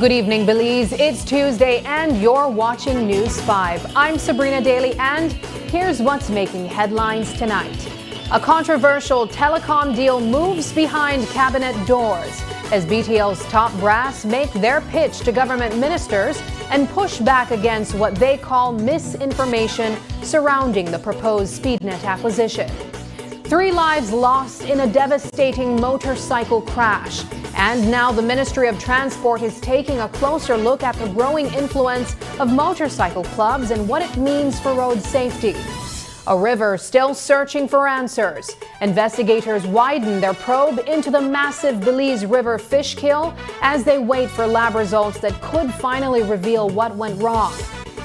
Good evening, Belize. It's Tuesday and you're watching News 5. I'm Sabrina Daly and here's what's making headlines tonight. A controversial telecom deal moves behind cabinet doors as BTL's top brass make their pitch to government ministers and push back against what they call misinformation surrounding the proposed SpeedNet acquisition. 3 lives lost in a devastating motorcycle crash. And now the Ministry of Transport is taking a closer look at the growing influence of motorcycle clubs and what it means for road safety. A river still searching for answers. Investigators widen their probe into the massive Belize River fish kill as they wait for lab results that could finally reveal what went wrong.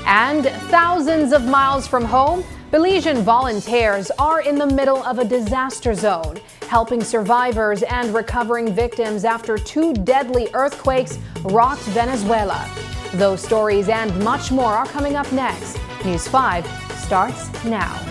And thousands of miles from home, Belizean volunteers are in the middle of a disaster zone, helping survivors and recovering victims after 2 deadly earthquakes rocked Venezuela. Those stories and much more are coming up next. News 5 starts now.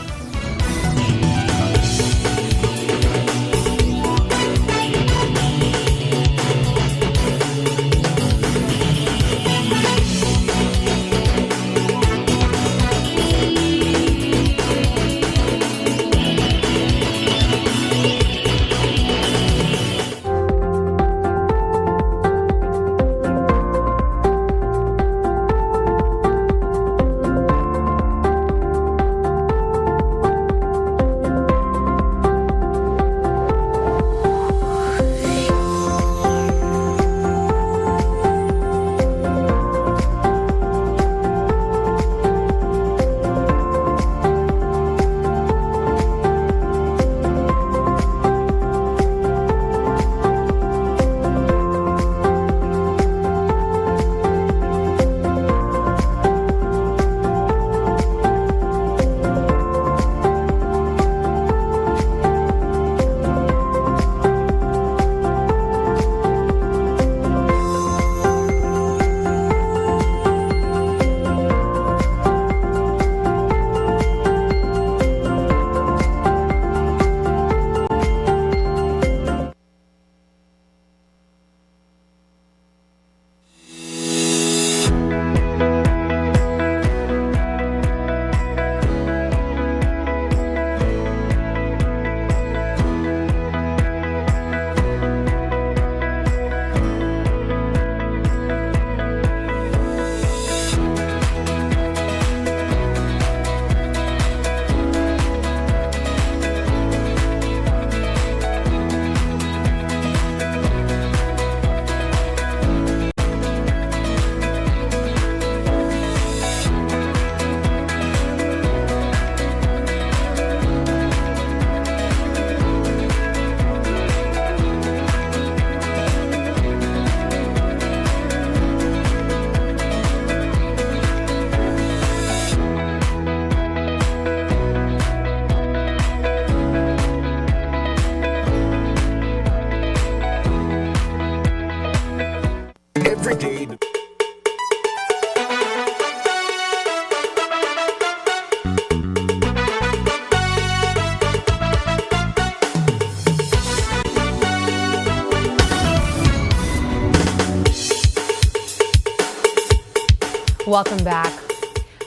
Welcome back.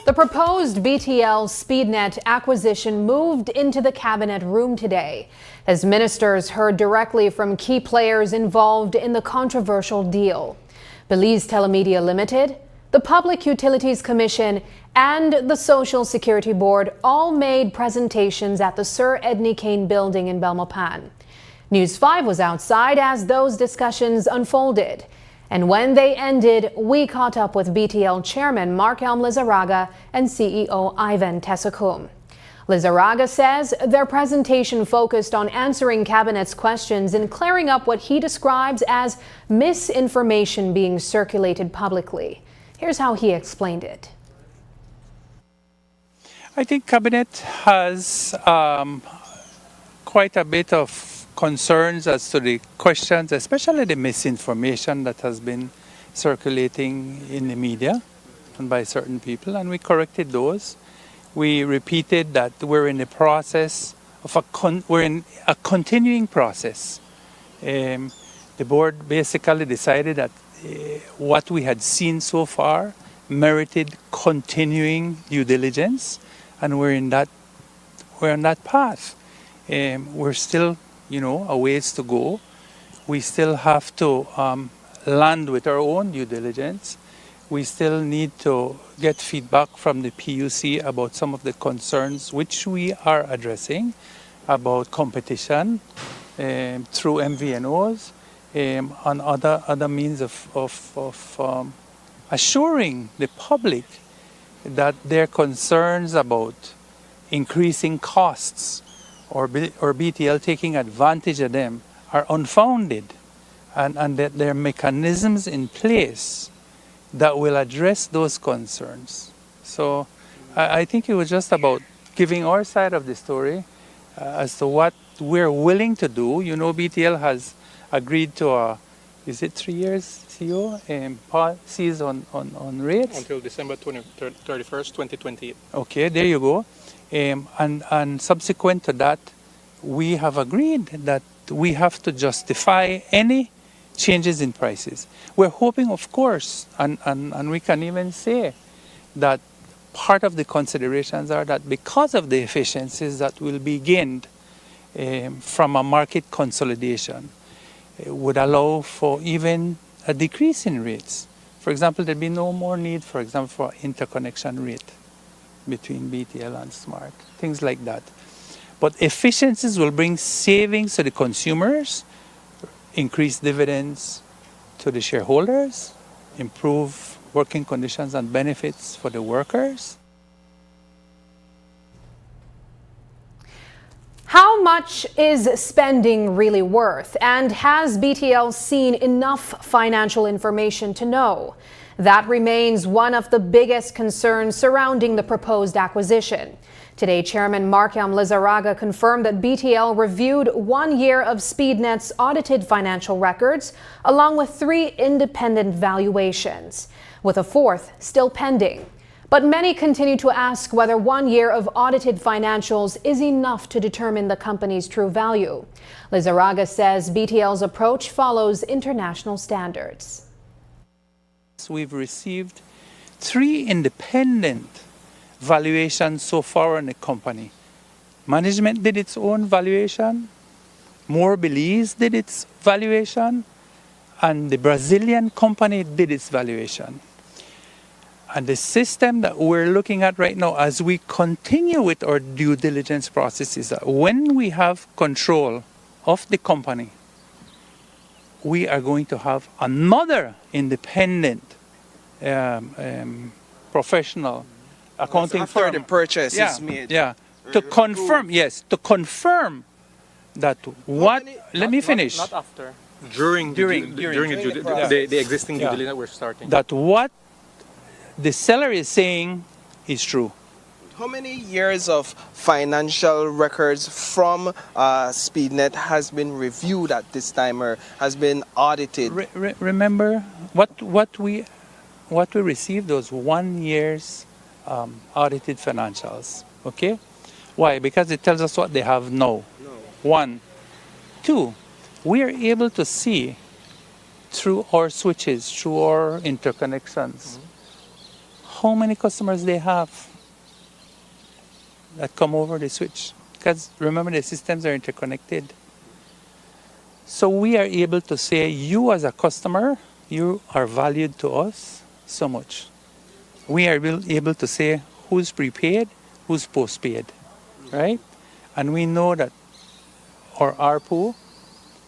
The proposed BTL SpeedNet acquisition moved into the cabinet room today as ministers heard directly from key players involved in the controversial deal. Belize Telemedia Limited, the Public Utilities Commission, and the Social Security Board all made presentations at the Sir Edney Kane building in Belmopan. News 5 was outside as those discussions unfolded. And when they ended, we caught up with BTL Chairman Mark-Elm Lizarraga and CEO Ivan Tesacum. Lizarraga says their presentation focused on answering Cabinet's questions and clearing up what he describes as misinformation being circulated publicly. Here's how he explained it. I think Cabinet has quite a bit of concerns as to the questions, especially the misinformation that has been circulating in the media and by certain people, and we corrected those. We repeated that we're in the process of we're in a continuing process. The board basically decided that what we had seen so far merited continuing due diligence, and we're on that path. We're still, a ways to go. We still have to land with our own due diligence. We still need to get feedback from the PUC about some of the concerns which we are addressing about competition through MVNOs and other means of assuring the public that their concerns about increasing costs or BTL taking advantage of them are unfounded, and that there are mechanisms in place that will address those concerns. So I think it was just about giving our side of the story as to what we're willing to do. BTL has agreed to is it 3 years, CEO, policies on rates? Until December 31st, 2028. Okay, there you go. And subsequent to that, we have agreed that we have to justify any changes in prices. We're hoping, of course, and we can even say that part of the considerations are that because of the efficiencies that will be gained from a market consolidation, it would allow for even a decrease in rates. For example, there'd be no more need, for example, for interconnection rate between BTL and Smart, things like that. But efficiencies will bring savings to the consumers, increase dividends to the shareholders, improve working conditions and benefits for the workers. How much is spending really worth? And has BTL seen enough financial information to know? That remains one of the biggest concerns surrounding the proposed acquisition. Today, Chairman Marc-Yam Lizarraga confirmed that BTL reviewed 1 year of SpeedNet's audited financial records, along with 3 independent valuations, with a 4th still pending. But many continue to ask whether 1 year of audited financials is enough to determine the company's true value. Lizarraga says BTL's approach follows international standards. We've received 3 independent valuations so far on the company. Management did its own valuation, Moore Belize did its valuation, and the Brazilian company did its valuation. And the system that we're looking at right now as we continue with our due diligence process is that when we have control of the company, we are going to have another independent professional accounting after firm. the purchase is made. Yeah, to confirm that what. Let me finish. Not after. During the existing due diligence that we're starting. That what the seller is saying is true. How many years of financial records from SpeedNet has been reviewed at this time or has been audited? Remember what we received was 1 year's audited financials. Okay, why? Because it tells us what they have now. No. 1, 2, we are able to see through our switches, through our interconnections, how many customers they have that come over the switch. Because remember, the systems are interconnected. So we are able to say, you as a customer, you are valued to us so much. We are able to say who's prepaid, who's postpaid, right? And we know that our ARPU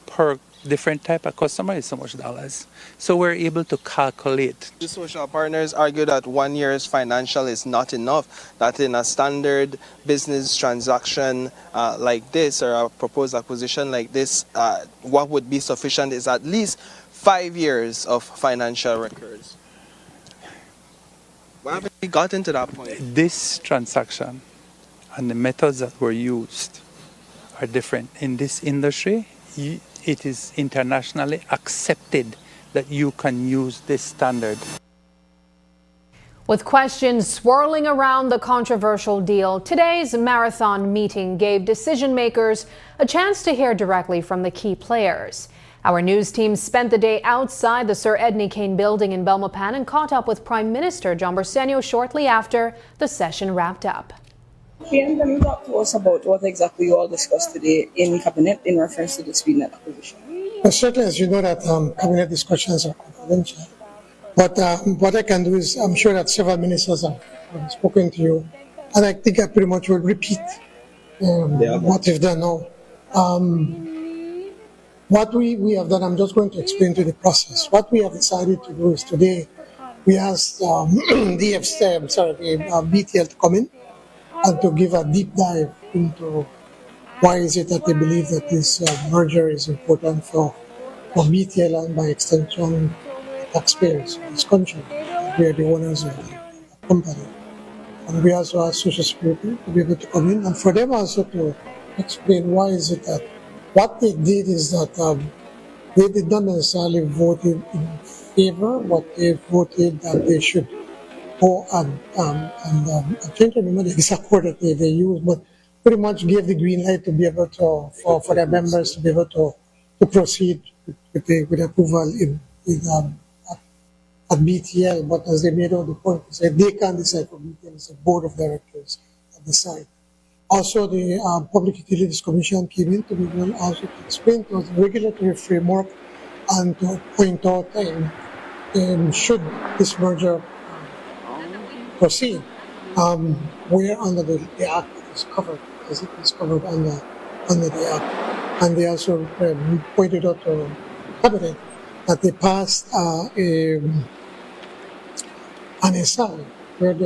per different type of customer is so much dollars. So we're able to calculate. The social partners argue that 1 year's financial is not enough, that in a standard business transaction like this or a proposed acquisition like this, what would be sufficient is at least 5 years of financial records. Why haven't we gotten to that point? This transaction and the methods that were used are different. In this industry, it is internationally accepted that you can use this standard. With questions swirling around the controversial deal, today's marathon meeting gave decision makers a chance to hear directly from the key players. Our news team spent the day outside the Sir Edney Kane building in Belmopan and caught up with Prime Minister John Briceño shortly after the session wrapped up. Can you talk to us about what exactly you all discussed today in Cabinet in reference to the SpeedNet acquisition? Well, certainly, as you know, that Cabinet discussions are confidential. But what I can do is, I'm sure that several ministers have spoken to you, and I think I pretty much will repeat what we've done now. What we have done, I'm just going to explain to you the process. What we have decided to do is today, we asked BTL to come in and to give a deep dive into why is it that they believe that this merger is important for BTL and by extension taxpayers in this country. We are the owners of the company. And we also asked Social Security to be able to come in and for them also to explain why is it that what they did is that they did not necessarily vote in favor, but they voted that they should go and I'm trying to remember the exact word that they used, but pretty much gave the green light to be able to, for their members to be able to proceed with approval at BTL. But as they made out the point, they said they can't decide for BTL, it's a board of directors that decide. Also, the Public Utilities Commission came in to be able also to explain to us the regulatory framework and to point out should this merger proceed, where under the Act is covered, as it is covered under the Act. And they also pointed out to Cabinet that they passed an SI where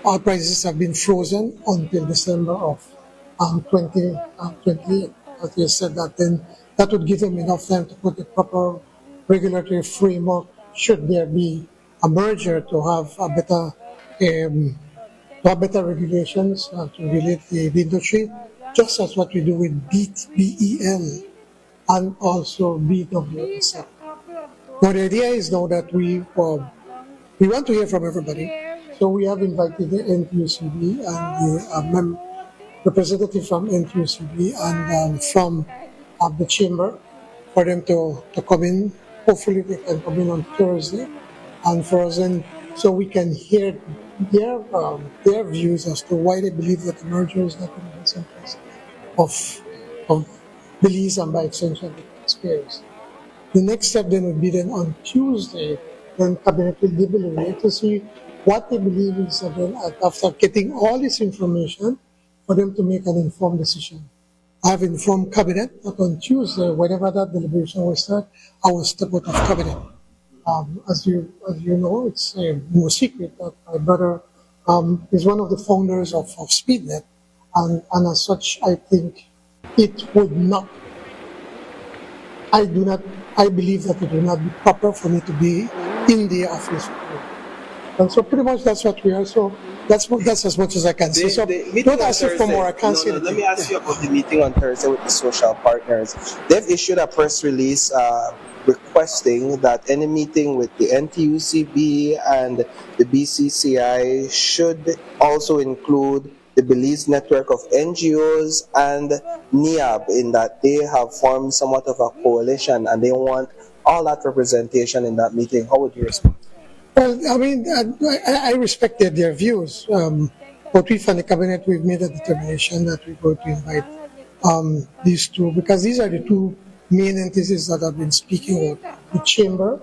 our prices have been frozen until December of 2028. As they said that then that would give them enough time to put the proper regulatory framework should there be a merger to have a better regulations to regulate the industry, just as what we do with BEL and also BWSL. Now the idea is now that we want to hear from everybody, so we have invited the NTUCB and the representative from NTUCB and from the chamber for them to come in. Hopefully they can come in on Thursday and for us, and so we can hear their views as to why they believe that the merger is not in the best interest of Belize and by extension the taxpayers. The next step then would be then on Tuesday, then Cabinet will deliberate to see what they believe is then after getting all this information for them to make an informed decision. I have informed Cabinet that on Tuesday, whenever that deliberation will start, I will step out of Cabinet. As you know, it's no secret that my brother is one of the founders of SpeedNet, and as such, I think it would not. I believe that it would not be proper for me to be in the office. And so pretty much that's what we are. So that's as much as I can say. So don't ask me for more. I can't say. Let me ask you about the meeting on Thursday with the social partners. They've issued a press release requesting that any meeting with the NTUCB and the BCCI should also include the Belize network of NGOs and NIAB, in that they have formed somewhat of a coalition and they want all that representation in that meeting. How would you respond? Well, I mean, I respected their views. But we from the Cabinet, we've made a determination that we're going to invite these two, because these are the two main entities that have been speaking out. The Chamber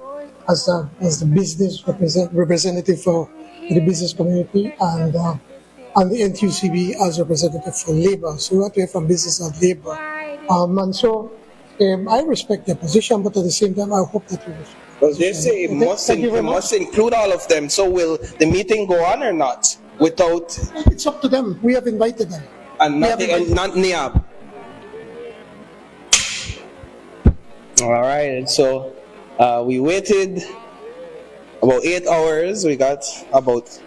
as the business representative for the business community, and the NTUCB as representative for labor. So we want to hear from business and labor. And so I respect their position, but at the same time, I hope that we respect. Well, they say it must include all of them. So will the meeting go on or not? Without, it's up to them. We have invited them. And nothing, and not NIAB. All right, and so we waited about 8 hours. We got about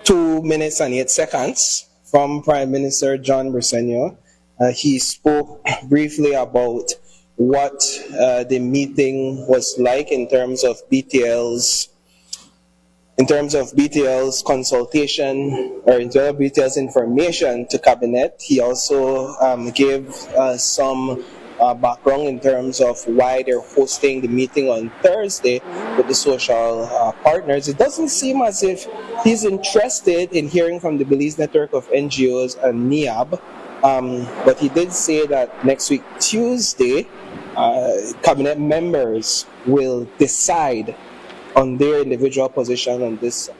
2 minutes and 8 seconds from Prime Minister John Briceño. He spoke briefly about what the meeting was like in terms of BTL's consultation, or in terms of BTL's information to Cabinet. He also gave some background in terms of why they're hosting the meeting on Thursday with the social partners. It doesn't seem as if he's interested in hearing from the Belize network of NGOs and NIAB, but he did say that next week, Tuesday, cabinet members will decide on their individual position on this.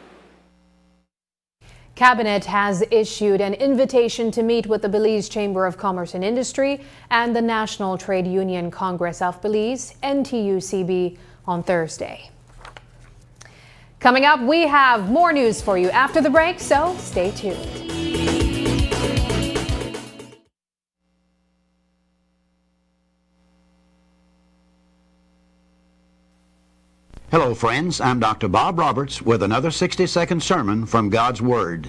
Cabinet has issued an invitation to meet with the Belize Chamber of Commerce and Industry and the National Trade Union Congress of Belize, NTUCB, on Thursday. Coming up, we have more news for you after the break, so stay tuned. Hello, friends. I'm Dr. Bob Roberts with another 60-second sermon from God's Word.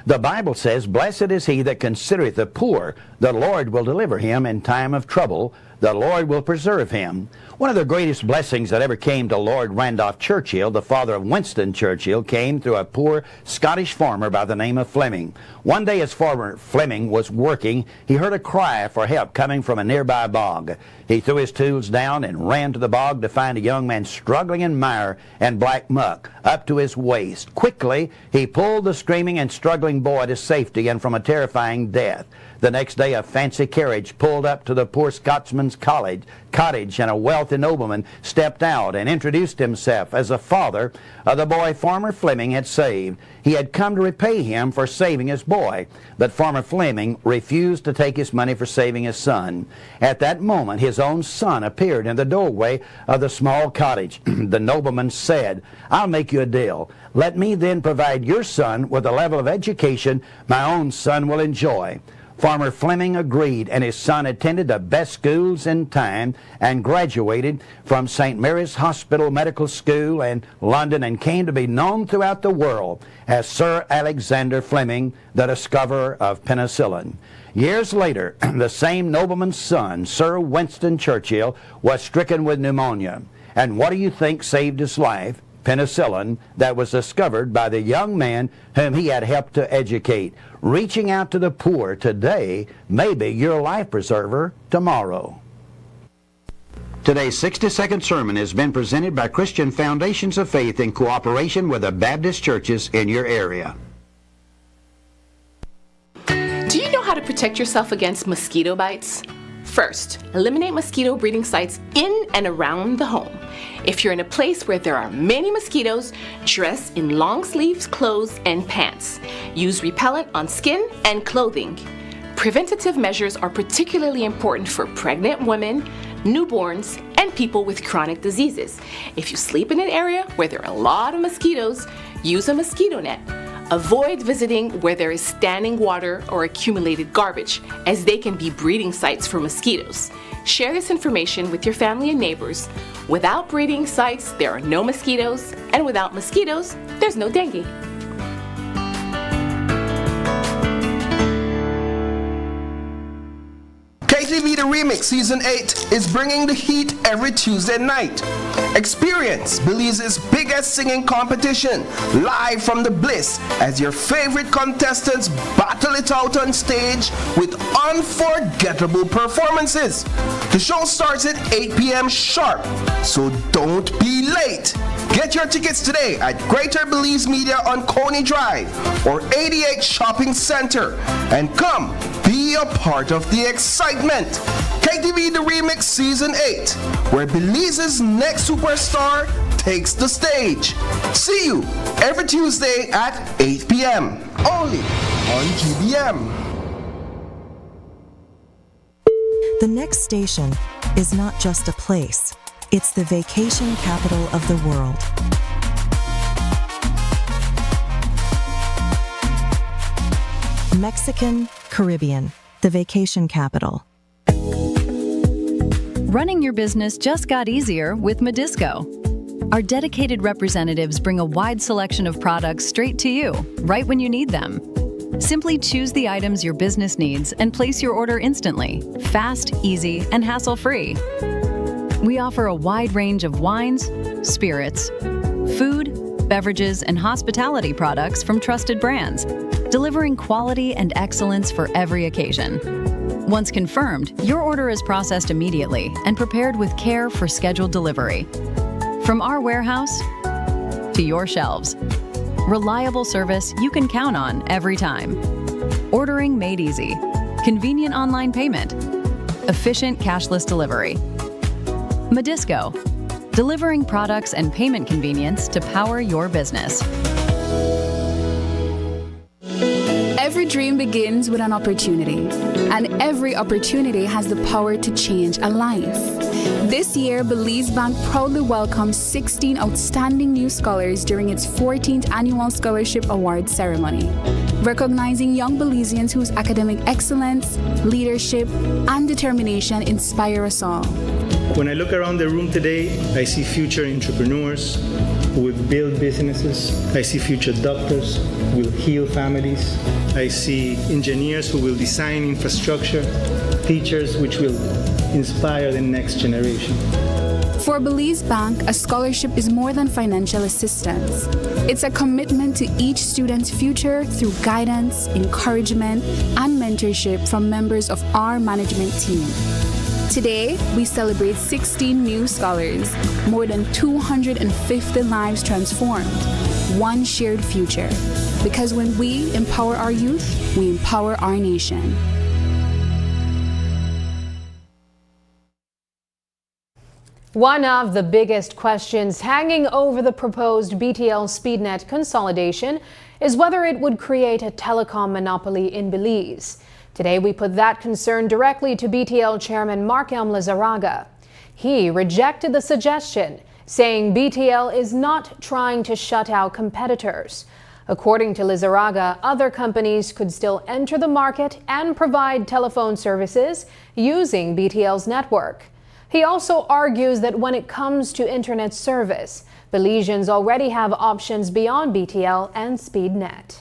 The Bible says, "Blessed is he that considereth the poor. The Lord will deliver him in time of trouble. The Lord will preserve him." One of the greatest blessings that ever came to Lord Randolph Churchill, the father of Winston Churchill, came through a poor Scottish farmer by the name of Fleming. One day as farmer Fleming was working, he heard a cry for help coming from a nearby bog. He threw his tools down and ran to the bog to find a young man struggling in mire and black muck up to his waist. Quickly, he pulled the screaming and struggling boy to safety and from a terrifying death. The next day, a fancy carriage pulled up to the poor Scotsman's cottage, and a wealthy nobleman stepped out and introduced himself as the father of the boy Farmer Fleming had saved. He had come to repay him for saving his boy, but Farmer Fleming refused to take his money for saving his son. At that moment, his own son appeared in the doorway of the small cottage. The nobleman said, "I'll make you a deal. Let me then provide your son with a level of education my own son will enjoy." Farmer Fleming agreed, and his son attended the best schools in time and graduated from St. Mary's Hospital Medical School in London and came to be known throughout the world as Sir Alexander Fleming, the discoverer of penicillin. Years later, the same nobleman's son, Sir Winston Churchill, was stricken with pneumonia. And what do you think saved his life? Penicillin that was discovered by the young man whom he had helped to educate. Reaching out to the poor today may be your life preserver tomorrow. Today's 60-second sermon has been presented by Christian Foundations of Faith in cooperation with the Baptist churches in your area. Do you know how to protect yourself against mosquito bites? First, eliminate mosquito breeding sites in and around the home. If you're in a place where there are many mosquitoes, dress in long sleeves clothes and pants. Use repellent on skin and clothing. Preventative measures are particularly important for pregnant women, newborns, and people with chronic diseases. If you sleep in an area where there are a lot of mosquitoes, use a mosquito net. Avoid visiting where there is standing water or accumulated garbage, as they can be breeding sites for mosquitoes. Share this information with your family and neighbors. Without breeding sites, there are no mosquitoes, and without mosquitoes, there's no dengue. KTV The Remix Season 8 is bringing the heat every Tuesday night. Experience Belize's biggest singing competition live from the Bliss as your favorite contestants battle it out on stage with unforgettable performances. The show starts at 8 p.m. sharp, so don't be late. Get your tickets today at Greater Belize Media on Coney Drive or 88 Shopping Center and come be a part of the excitement. KTV The Remix Season 8, where Belize's next superstar takes the stage. See you every Tuesday at 8 p.m. only on GBM. The next station is not just a place, it's the vacation capital of the world. Mexican Caribbean, the vacation capital. Running your business just got easier with Medisco. Our dedicated representatives bring a wide selection of products straight to you, right when you need them. Simply choose the items your business needs and place your order instantly, fast, easy, and hassle-free. We offer a wide range of wines, spirits, food, beverages, and hospitality products from trusted brands, delivering quality and excellence for every occasion. Once confirmed, your order is processed immediately and prepared with care for scheduled delivery. From our warehouse to your shelves. Reliable service you can count on every time. Ordering made easy. Convenient online payment. Efficient cashless delivery. Medisco, delivering products and payment convenience to power your business. Every dream begins with an opportunity, and every opportunity has the power to change a life. This year, Belize Bank proudly welcomes 16 outstanding new scholars during its 14th annual Scholarship Award ceremony, recognizing young Belizeans whose academic excellence, leadership, and determination inspire us all. When I look around the room today, I see future entrepreneurs who will build businesses. I see future doctors who will heal families. I see engineers who will design infrastructure, teachers which will inspire the next generation. For Belize Bank, a scholarship is more than financial assistance. It's a commitment to each student's future through guidance, encouragement, and mentorship from members of our management team. Today, we celebrate 16 new scholars, more than 250 lives transformed, one shared future. Because when we empower our youth, we empower our nation. One of the biggest questions hanging over the proposed BTL SpeedNet consolidation is whether it would create a telecom monopoly in Belize. Today, we put that concern directly to BTL Chairman Mark-M Lizarraga. He rejected the suggestion, saying BTL is not trying to shut out competitors. According to Lizarraga, other companies could still enter the market and provide telephone services using BTL's network. He also argues that when it comes to internet service, Belizeans already have options beyond BTL and SpeedNet.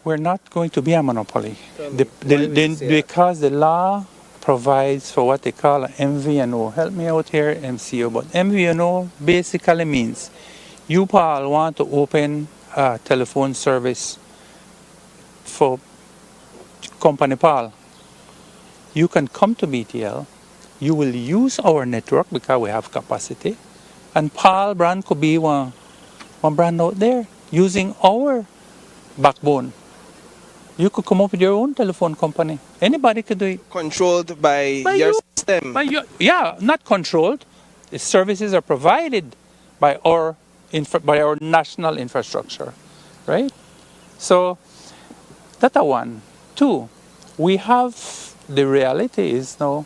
We're not going to be a monopoly because the law provides for what they call an MVNO. Help me out here, MCO. But MVNO basically means you, Paul, want to open a telephone service for company Paul. You can come to BTL. You will use our network because we have capacity. And Paul brand could be one brand out there using our backbone. You could come up with your own telephone company. Anybody could do it. Controlled by your system. Yeah, not controlled. The services are provided by our national infrastructure, right? So that's one. Two, we have the reality is now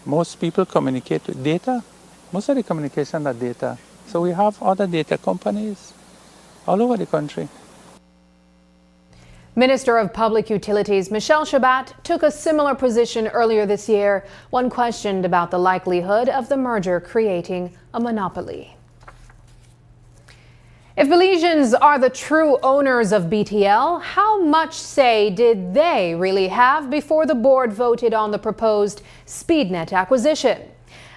most people communicate with data. Most of the communication are data. So we have other data companies all over the country. Minister of Public Utilities Michelle Shabat took a similar position earlier this year when questioned about the likelihood of the merger creating a monopoly. If Belizeans are the true owners of BTL, how much say did they really have before the board voted on the proposed SpeedNet acquisition?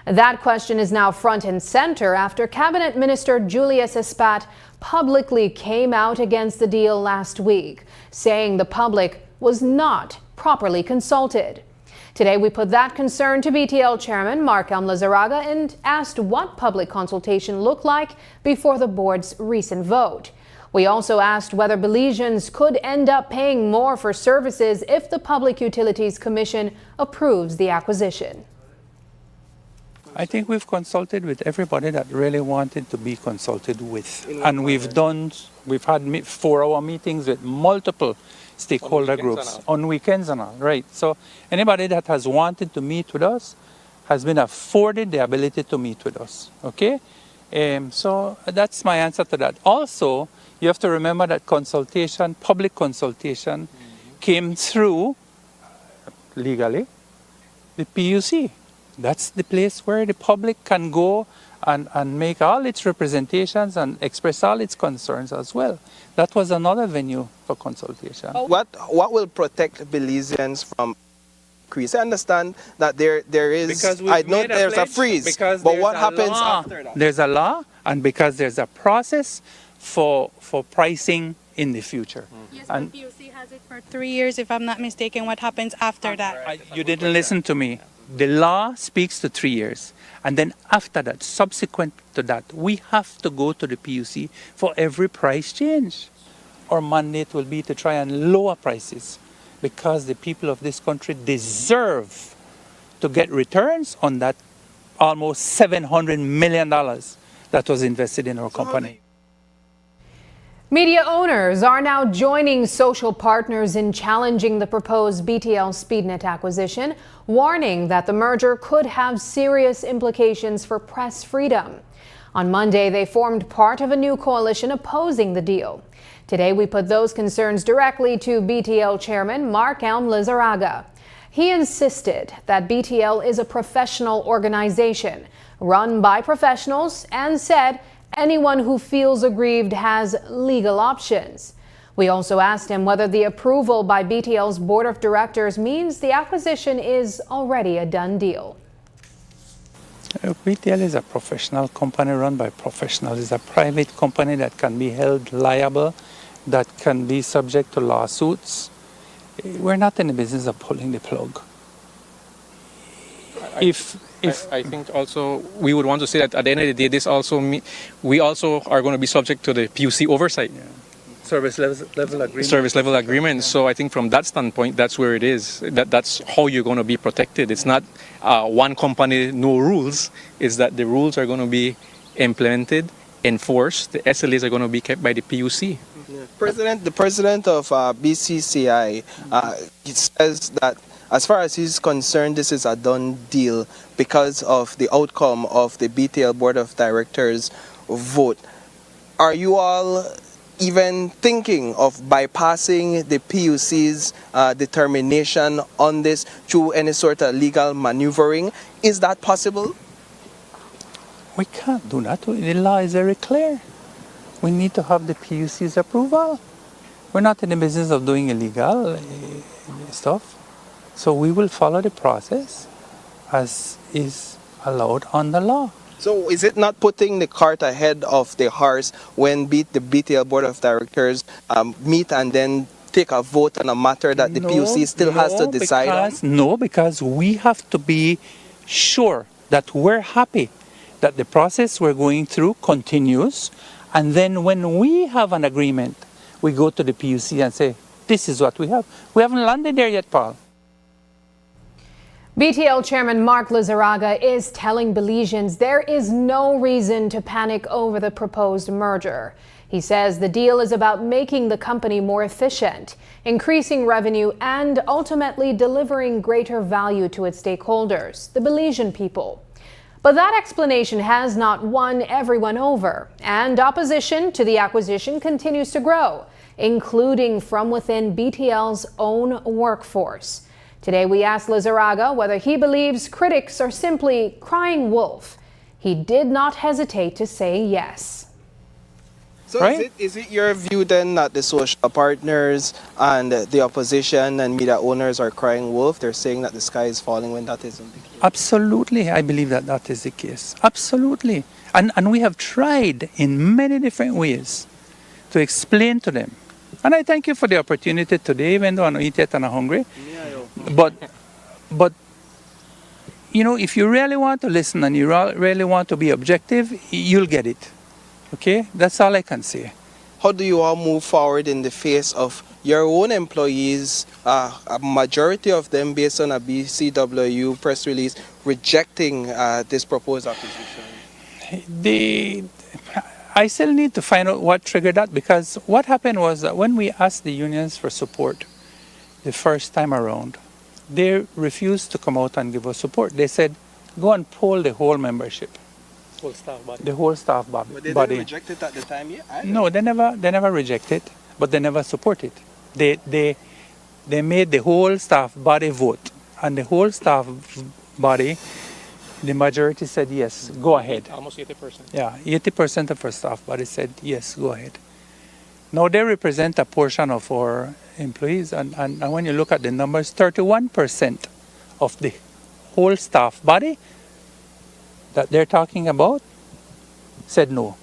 That question is now front and center after Cabinet Minister Julius Espat publicly came out against the deal last week, saying the public was not properly consulted. Today, we put that concern to BTL Chairman Mark-M Lizarraga and asked what public consultation looked like before the board's recent vote. We also asked whether Belizeans could end up paying more for services if the Public Utilities Commission approves the acquisition. I think we've consulted with everybody that really wanted to be consulted with. And we've had 4-hour meetings with multiple stakeholder groups on weekends and all, right? So anybody that has wanted to meet with us has been afforded the ability to meet with us, okay? So that's my answer to that. Also, you have to remember that consultation, public consultation, came through legally the PUC. That's the place where the public can go and make all its representations and express all its concerns as well. That was another venue for consultation. What will protect Belizeans from increase? I understand that there is, I know there's a freeze, but what happens after that? There's a law, and because there's a process for pricing in the future. Yes, And but PUC has it for 3 years, if I'm not mistaken. What happens after that? you didn't listen to me. The law speaks to 3 years. And then after that, subsequent to that, we have to go to the PUC for every price change. Our mandate will be to try and lower prices because the people of this country deserve to get returns on that almost $700 million that was invested in our company. Media owners are now joining social partners in challenging the proposed BTL Speednet acquisition, warning that the merger could have serious implications for press freedom. On Monday, they formed part of a new coalition opposing the deal. Today, we put those concerns directly to BTL chairman Mark Elm Lizarraga. He insisted that BTL is a professional organization run by professionals and said anyone who feels aggrieved has legal options. We also asked him whether the approval by BTL's board of directors means the acquisition is already a done deal. BTL is a professional company run by professionals. It's a private company that can be held liable, that can be subject to lawsuits. We're not in the business of pulling the plug. I think also we would want to say that at the end of the day, this also we also are going to be subject to the PUC oversight. Yeah. Service level agreement. Service level agreement. So I think from that standpoint, that's where it is. That's how you're going to be protected. It's not one company, no rules. It's that the rules are going to be implemented, enforced. The SLAs are going to be kept by the PUC. Yeah. The president of BCCI he says that as far as he's concerned, this is a done deal because of the outcome of the BTL Board of Directors vote. Are you all even thinking of bypassing the PUC's determination on this through any sort of legal maneuvering? Is that possible? We can't do that. The law is very clear. We need to have the PUC's approval. We're not in the business of doing illegal stuff. So we will follow the process as is allowed on the law. So is it not putting the cart ahead of the horse when the BTL Board of Directors meet and then take a vote on a matter that the PUC still has to decide on? No, because we have to be sure that we're happy that the process we're going through continues. And then when we have an agreement, we go to the PUC and say, this is what we have. We haven't landed there yet, Paul. BTL chairman Mark Lizarraga is telling Belizeans there is no reason to panic over the proposed merger. He says the deal is about making the company more efficient, increasing revenue, and ultimately delivering greater value to its stakeholders, the Belizean people. But that explanation has not won everyone over, and opposition to the acquisition continues to grow, including from within BTL's own workforce. Today, we asked Lizarraga whether he believes critics are simply crying wolf. He did not hesitate to say yes. So right? is it your view then that the social partners and the opposition and media owners are crying wolf? They're saying that the sky is falling when that isn't the case? Absolutely. I believe that that is the case. Absolutely. And we have tried in many different ways to explain to them. And I thank you for the opportunity today, even though I'm not eat yet and I'm hungry. But you know, if you really want to listen and you really want to be objective, you'll get it. Okay? That's all I can say. How do you all move forward in the face of your own employees, a majority of them based on a BCWU press release, rejecting this proposed acquisition? I still need to find out what triggered that, because what happened was that when we asked the unions for support the first time around, they refused to come out and give us support. They said, go and poll the whole membership. Whole staff body. The whole staff body. But they didn't reject it at the time yet? No, they never rejected, but they never supported. They made the whole staff body vote, and the whole staff body, the majority said yes, go ahead. Almost 80%. Yeah, 80% of our staff body said yes, go ahead. Now they represent a portion of our employees, and when you look at the numbers, 31% of the whole staff body that they're talking about said no.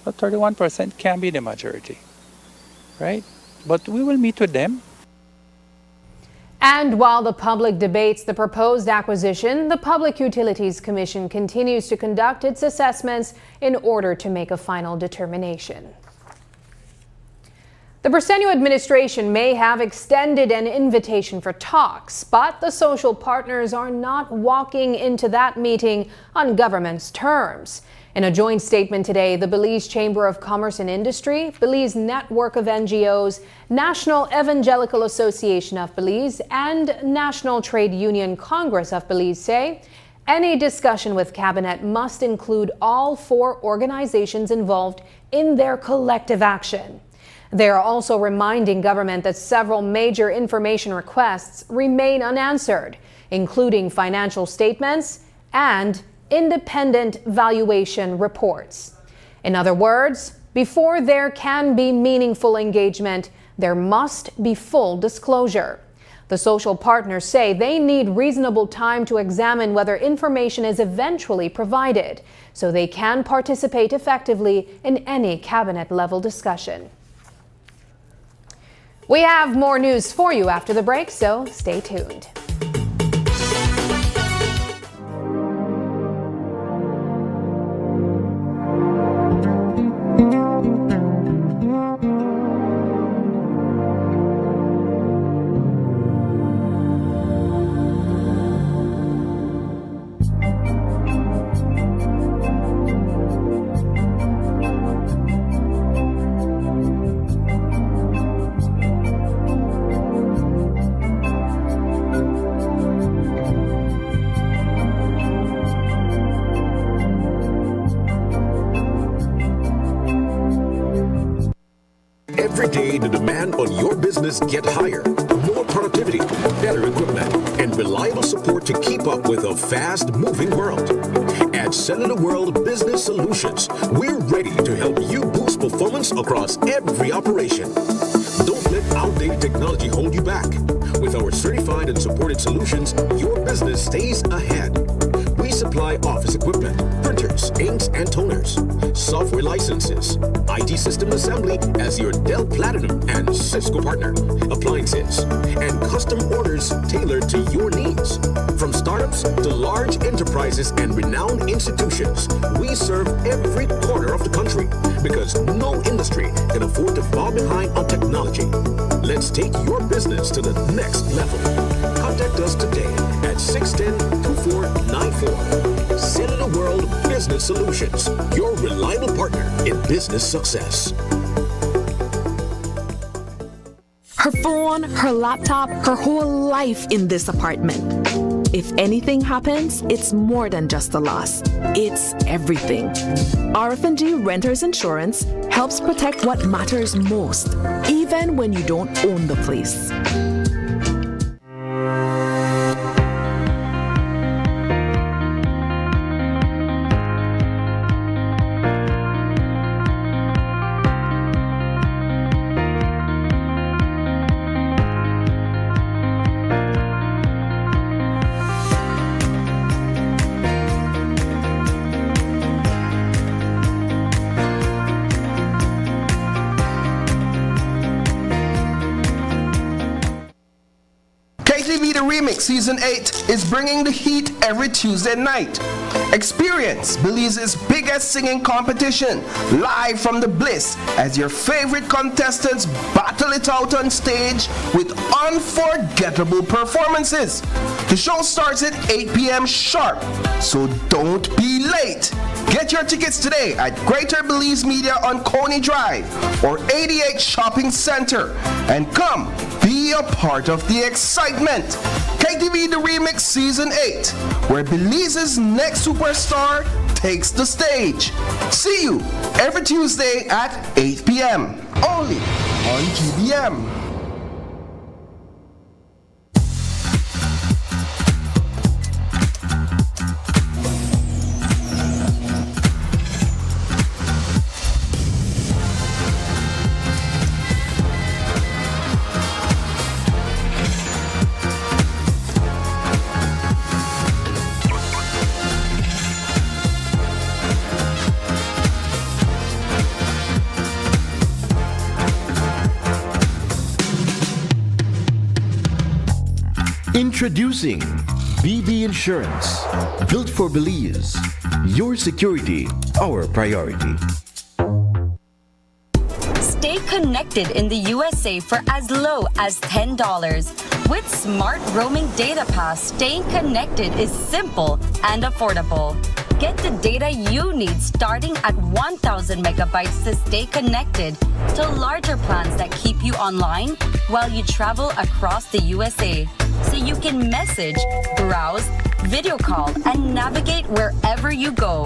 But 31% can be the majority, right? But we will meet with them. And while the public debates the proposed acquisition, the Public Utilities Commission continues to conduct its assessments in order to make a final determination. The Bresenio administration may have extended an invitation for talks, but the social partners are not walking into that meeting on government's terms. In a joint statement today, the Belize Chamber of Commerce and Industry, Belize Network of NGOs, National Evangelical Association of Belize, and National Trade Union Congress of Belize say any discussion with Cabinet must include all 4 organizations involved in their collective action. They are also reminding government that several major information requests remain unanswered, including financial statements and independent valuation reports. In other words, before there can be meaningful engagement, there must be full disclosure. The social partners say they need reasonable time to examine whether information is eventually provided, so they can participate effectively in any cabinet-level discussion. We have more news for you after the break, so stay tuned. Every day, the demand on your business get higher. More productivity, better equipment, and reliable support to keep up with a fast-moving world. At Cellular World Business Solutions, we're ready to help you boost performance across every operation. Don't let outdated technology hold you back. With our certified and supported solutions, your business stays ahead. We supply office equipment, printers, inks, and toners, software licenses, IT system assembly as your Dell Platinum and Cisco partner, appliances, and custom orders tailored to your needs. From startups to large enterprises and renowned institutions, we serve every corner of the country because no industry can afford to fall behind on technology. Let's take your business to the next level. Contact us today at 610-2494. Cellular World Business Solutions, your reliable partner in business success. Her phone, her laptop, her whole life in this apartment. If anything happens, it's more than just a loss. It's everything. RF&G Renters Insurance helps protect what matters most, even when you don't own the place. KTV The Remix Season 8 is bringing the heat every Tuesday night. Experience Belize's biggest singing competition live from the Bliss as your favorite contestants battle it out on stage with unforgettable performances. The show starts at 8 p.m. sharp, so don't be late. Get your tickets today at Greater Belize Media on Coney Drive or 88 Shopping Center and come be a part of the excitement. KTV The Remix Season 8, where Belize's next superstar takes the stage. See you every Tuesday at 8 p.m. only on GBM. Introducing BB Insurance. Built for Belize. Your security, our priority. Stay connected in the USA for as low as $10. With Smart Roaming Data Pass, staying connected is simple and affordable. Get the data you need starting at 1,000 megabytes to stay connected to larger plans that keep you online while you travel across the USA. So you can message, browse, video call, and navigate wherever you go.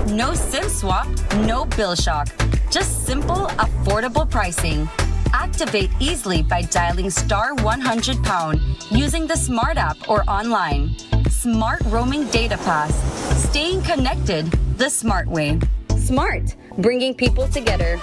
No SIM swap, no bill shock. Just simple, affordable pricing. Activate easily by dialing *100# using the Smart app or online. Smart Roaming Data Pass. Staying connected the smart way. Smart, bringing people together.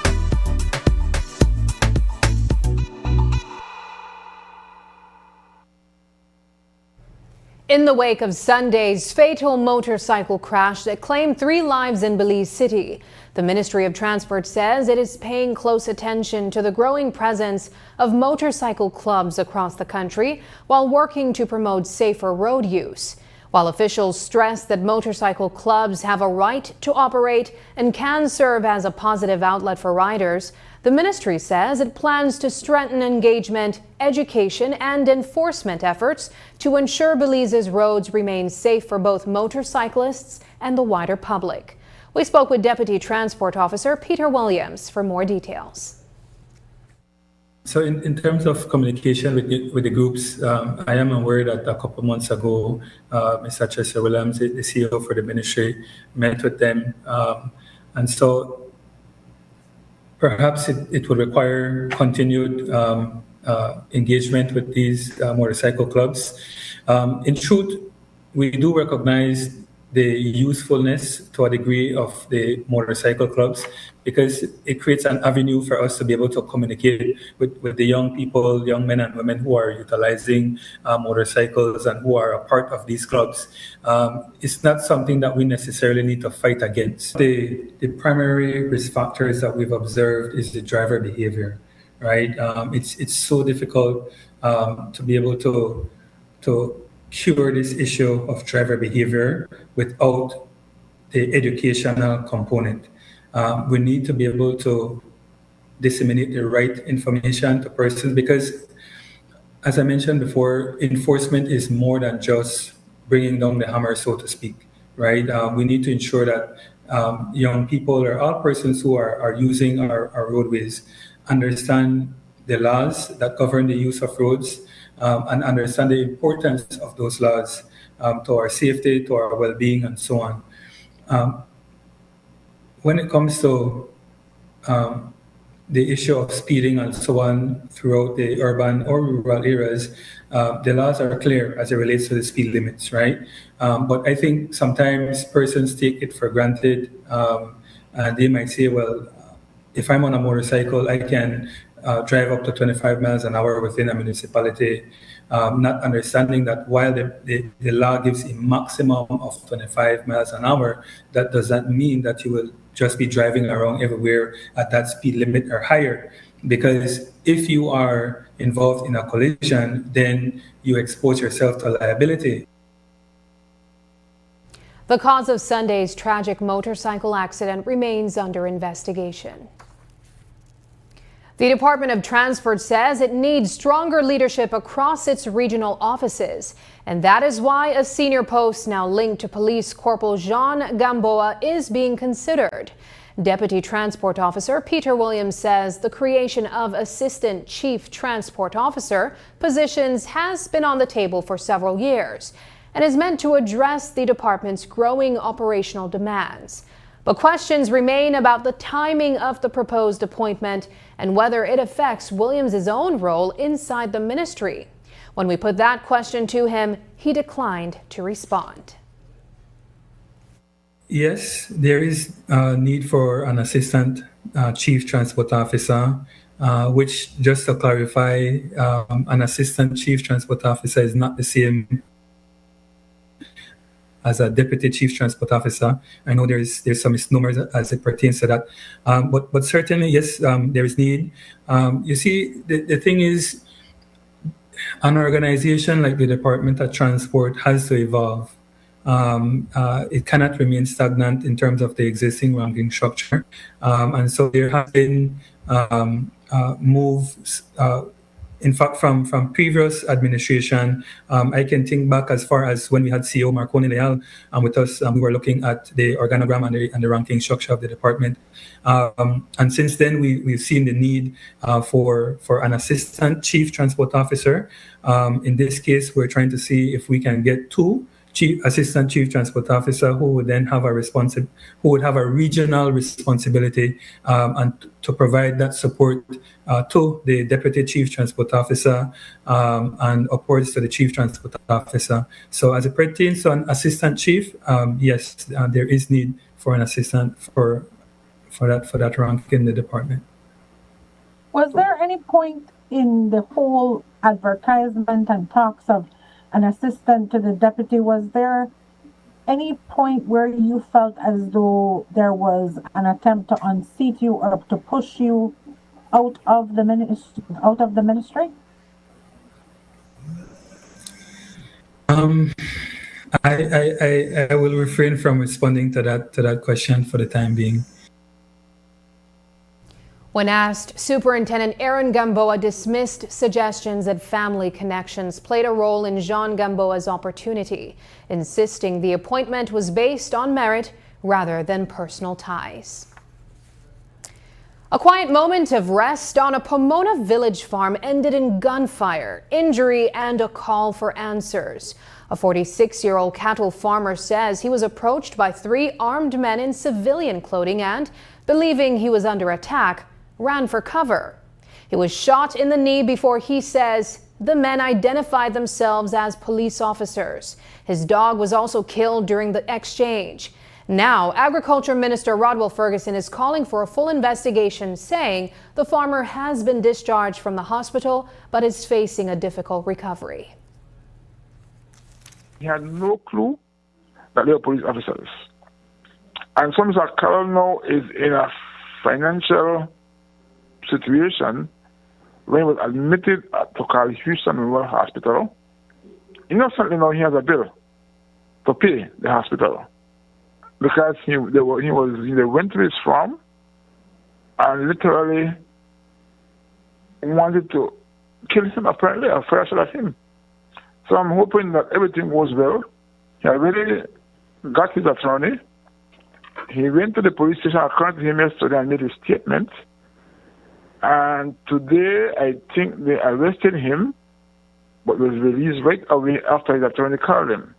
In the wake of Sunday's fatal motorcycle crash that claimed 3 lives in Belize City, the Ministry of Transport says it is paying close attention to the growing presence of motorcycle clubs across the country while working to promote safer road use. While officials stress that motorcycle clubs have a right to operate and can serve as a positive outlet for riders, the ministry says it plans to strengthen engagement, education, and enforcement efforts to ensure Belize's roads remain safe for both motorcyclists and the wider public. We spoke with Deputy Transport Officer Peter Williams for more details. So in terms of communication with the groups, I am aware that a couple months ago, Mr. Chester Williams, the CEO for the ministry, met with them. And so perhaps it would require continued engagement with these motorcycle clubs. In truth, we do recognize the usefulness to a degree of the motorcycle clubs because it creates an avenue for us to be able to communicate with the young people, young men and women who are utilizing motorcycles and who are a part of these clubs. It's not something that we necessarily need to fight against. The primary risk factors that we've observed is the driver behavior, right? It's so difficult to be able to cure this issue of driver behavior without the educational component. We need to be able to disseminate the right information to persons because, as I mentioned before, enforcement is more than just bringing down the hammer, so to speak, right? We need to ensure that young people or all persons who are using our roadways understand the laws that govern the use of roads and understand the importance of those laws to our safety, to our well-being, and so on. When it comes to the issue of speeding and so on throughout the urban or rural areas, the laws are clear as it relates to the speed limits, right? But I think sometimes persons take it for granted and they might say, well, if I'm on a motorcycle, I can drive up to 25 miles an hour within a municipality, not understanding that while the law gives a maximum of 25 miles an hour, that does not mean that you will just be driving around everywhere at that speed limit or higher. Because if you are involved in a collision, then you expose yourself to liability. The cause of Sunday's tragic motorcycle accident remains under investigation. The Department of Transport says it needs stronger leadership across its regional offices, and that is why a senior post now linked to Police Corporal Jean Gamboa is being considered. Deputy Transport Officer Peter Williams says the creation of Assistant Chief Transport Officer positions has been on the table for several years and is meant to address the department's growing operational demands. But questions remain about the timing of the proposed appointment and whether it affects Williams' own role inside the ministry. When we put that question to him, he declined to respond. Yes, there is a need for an Assistant Chief Transport Officer, which, just to clarify, an Assistant Chief Transport Officer is not the same as a Deputy Chief Transport Officer. I know there's some misnomers as it pertains to that. But certainly, yes, there is need. You see, the thing is, an organization like the Department of Transport has to evolve. It cannot remain stagnant in terms of the existing ranking structure. And so there have been moves, in fact, from previous administration. I can think back as far as when we had CEO Marconi Leal with us, we were looking at the organogram and the ranking structure of the department. And since then, we've seen the need for an assistant chief transport officer. In this case, we're trying to see if we can get two assistant chief transport officer who would then have a regional responsibility and to provide that support to the deputy chief transport officer and upwards to the chief transport officer. So as it pertains to an assistant chief, yes, there is need for an assistant for that rank in the department. Was there any point in the whole advertisement and talks of an assistant to the deputy, was there any point where you felt as though there was an attempt to unseat you or to push you out of the ministry? I will refrain from responding to that question for the time being. When asked, Superintendent Aaron Gamboa dismissed suggestions that family connections played a role in Jean Gamboa's opportunity, insisting the appointment was based on merit rather than personal ties. A quiet moment of rest on a Pomona village farm ended in gunfire, injury, and a call for answers. A 46-year-old cattle farmer says he was approached by 3 armed men in civilian clothing and, believing he was under attack, ran for cover. He was shot in the knee before, he says, the men identified themselves as police officers. His dog was also killed during the exchange. Now, Agriculture Minister Rodwell Ferguson is calling for a full investigation, saying the farmer has been discharged from the hospital but is facing a difficult recovery. He had no clue that they were police officers. And so Mr. Carroll now is in a financial situation when he was admitted to Carl Houston Memorial Hospital. Innocently now he has a bill to pay the hospital because they went to his farm and literally wanted to kill him, apparently, or fire at him. So I'm hoping that everything goes well. He already got his attorney. He went to the police station, according to him yesterday, and made a statement. And today, I think they arrested him, but was released right away after his attorney called him.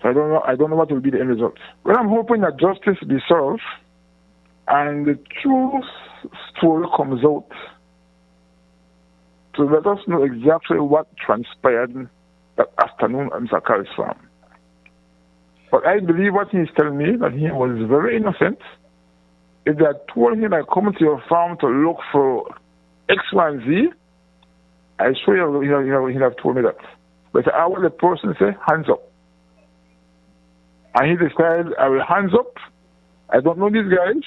So I don't know what will be the end result. Well, I'm hoping that justice be served and the true story comes out to let us know exactly what transpired that afternoon at Mr. Carroll's farm. But I believe what he's telling me, that he was very innocent. If they had told him, I come to your farm to look for X, Y, and Z, I swear he'd have told me that. But I want the person to say, hands up. And he decided, I will hands up. I don't know these guys.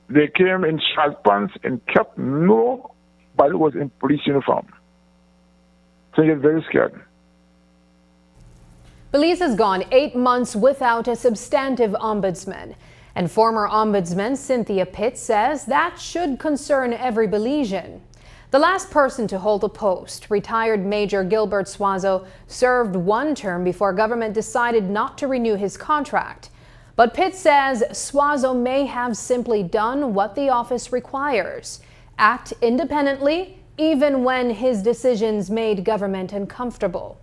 They came in short pants and cap. Nobody was in police uniform. So he was very scared. Belize has gone 8 months without a substantive ombudsman. And former ombudsman Cynthia Pitt says that should concern every Belizean. The last person to hold the post, retired Major Gilbert Suazo, served 1 term before government decided not to renew his contract. But Pitt says Suazo may have simply done what the office requires, act independently, even when his decisions made government uncomfortable.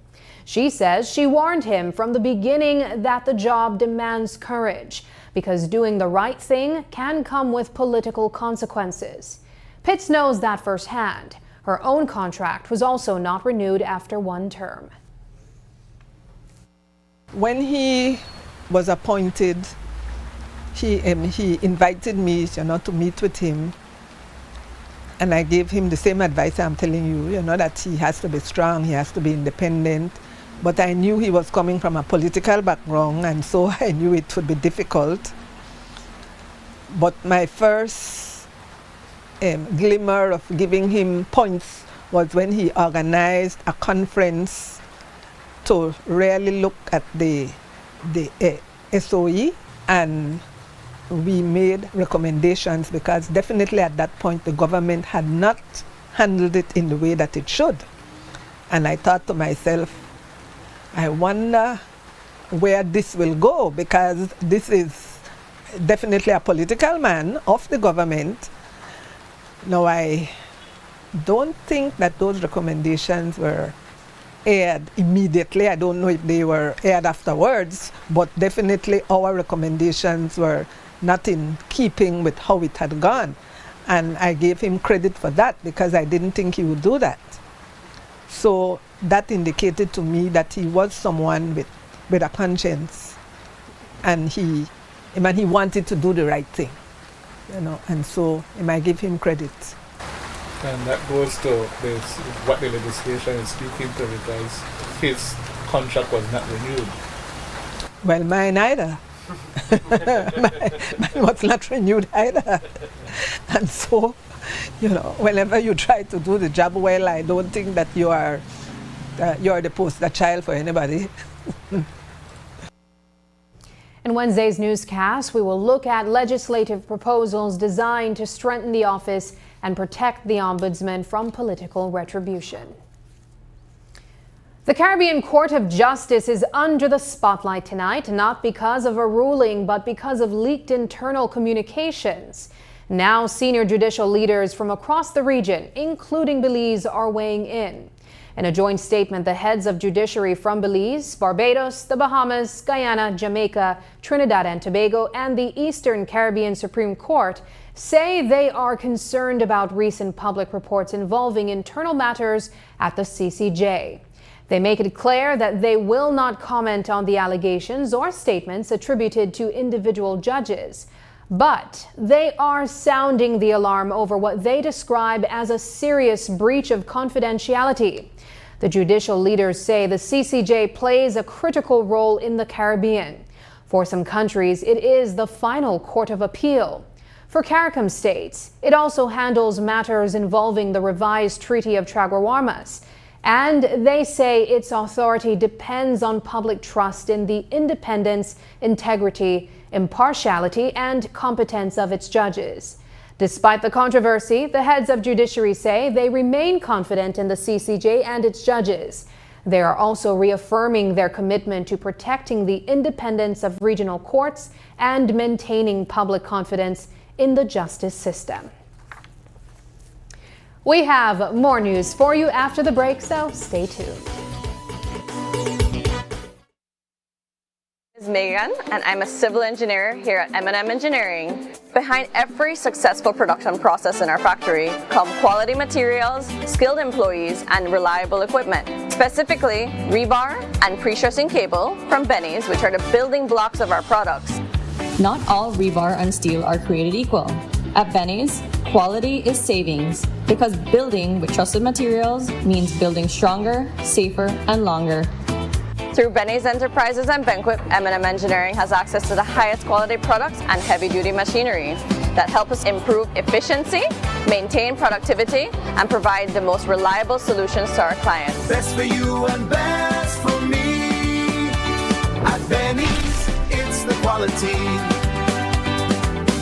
She says she warned him from the beginning that the job demands courage, because doing the right thing can come with political consequences. Pitts knows that firsthand. Her own contract was also not renewed after 1 term. When he was appointed, he invited me, to meet with him. And I gave him the same advice I'm telling you, that he has to be strong, he has to be independent. But I knew he was coming from a political background, and so I knew it would be difficult. But my first glimmer of giving him points was when he organized a conference to really look at the SOE, and we made recommendations because definitely at that point the government had not handled it in the way that it should. And I thought to myself, I wonder where this will go, because this is definitely a political man of the government. Now, I don't think that those recommendations were aired immediately. I don't know if they were aired afterwards, but definitely our recommendations were not in keeping with how it had gone. And I gave him credit for that because I didn't think he would do that. So that indicated to me that he was someone with a conscience, and he wanted to do the right thing, you know, and so I might give him credit. And that goes to what the legislation is speaking to, because his contract was not renewed. Well, mine either. mine was not renewed either. And so, you know, whenever you try to do the job well, I don't think that you are the poster child for anybody. In Wednesday's newscast, we will look at legislative proposals designed to strengthen the office and protect the Ombudsman from political retribution. The Caribbean Court of Justice is under the spotlight tonight, not because of a ruling, but because of leaked internal communications. Now, senior judicial leaders from across the region, including Belize, are weighing in. In a joint statement, the heads of judiciary from Belize, Barbados, the Bahamas, Guyana, Jamaica, Trinidad and Tobago, and the Eastern Caribbean Supreme Court say they are concerned about recent public reports involving internal matters at the CCJ. They make it clear that they will not comment on the allegations or statements attributed to individual judges, but they are sounding the alarm over what they describe as a serious breach of confidentiality. The judicial leaders say the CCJ plays a critical role in the Caribbean. For some countries, it is the final court of appeal. For CARICOM states, it also handles matters involving the revised Treaty of Chaguaramas, and they say its authority depends on public trust in the independence, integrity, impartiality, and competence of its judges. Despite the controversy, the heads of judiciary say they remain confident in the CCJ and its judges. They are also reaffirming their commitment to protecting the independence of regional courts and maintaining public confidence in the justice system. We have more news for you after the break, so stay tuned. I'm Megan, and I'm a civil engineer here at M&M Engineering. Behind every successful production process in our factory come quality materials, skilled employees, and reliable equipment. Specifically, rebar and pre-stressing cable from Benny's, which are the building blocks of our products. Not all rebar and steel are created equal. At Benny's, quality is savings, because building with trusted materials means building stronger, safer, and longer. Through Benny's Enterprises and Benquip, M&M Engineering has access to the highest quality products and heavy-duty machinery that help us improve efficiency, maintain productivity, and provide the most reliable solutions to our clients. Best for you and best for me. At Benny's, it's the quality.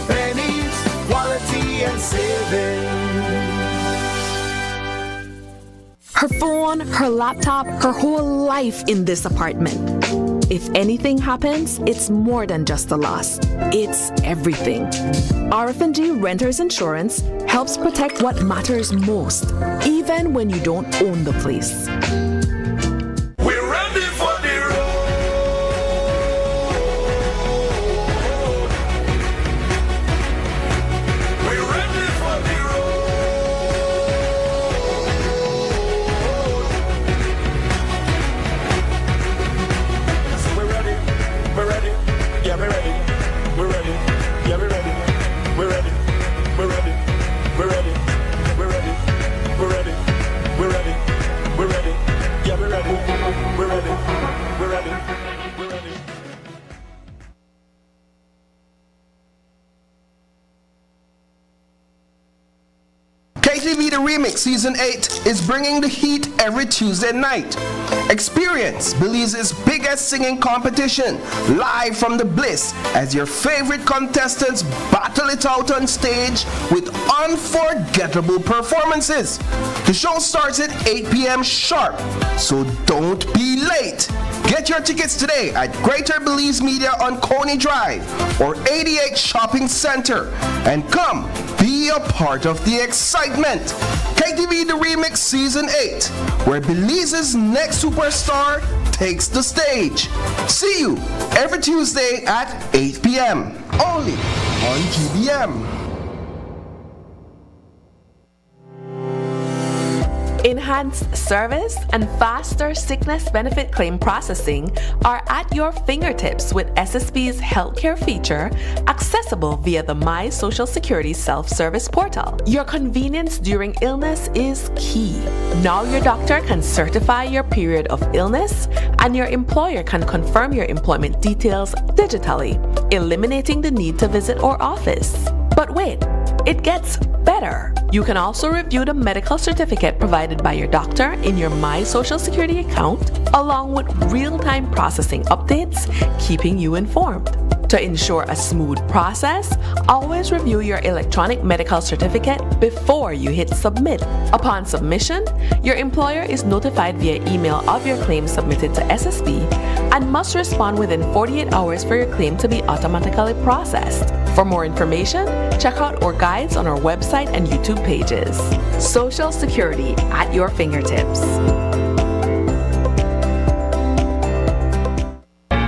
Benny's, quality and savings. Her phone, her laptop, her whole life in this apartment. If anything happens, it's more than just a loss. It's everything. RF&G Renters Insurance helps protect what matters most, even when you don't own the place. We're ready for the road. We're ready for the road. We're ready. We're ready. Yeah, we're ready. We're ready. Yeah, we're ready. We're ready. We're ready. We're ready. We're ready. We're ready. We're ready. We're ready. KTV The Remix Season 8 is bringing the heat every Tuesday night. Experience Belize's biggest singing competition live from the Bliss as your favorite contestants battle it out on stage with unforgettable performances. The show starts at 8 p.m. sharp, so don't be late. Get your tickets today at Greater Belize Media on Coney Drive or 88 Shopping Center and come be a part of the excitement. KTV The Remix Season 8, where Belize's next superstar takes the stage. See you every Tuesday at 8 p.m. only on GBM. Enhanced service and faster sickness benefit claim processing are at your fingertips with SSB's healthcare feature, accessible via the My Social Security self-service portal. Your convenience during illness is key. Now your doctor can certify your period of illness, and your employer can confirm your employment details digitally, eliminating the need to visit our office. But wait, it gets better. You can also review the medical certificate provided by your doctor in your My Social Security account, along with real-time processing updates, keeping you informed. To ensure a smooth process, always review your electronic medical certificate before you hit submit. Upon submission, your employer is notified via email of your claim submitted to SSB and must respond within 48 hours for your claim to be automatically processed. For more information, check out our guides on our website and YouTube pages. Social Security at your fingertips.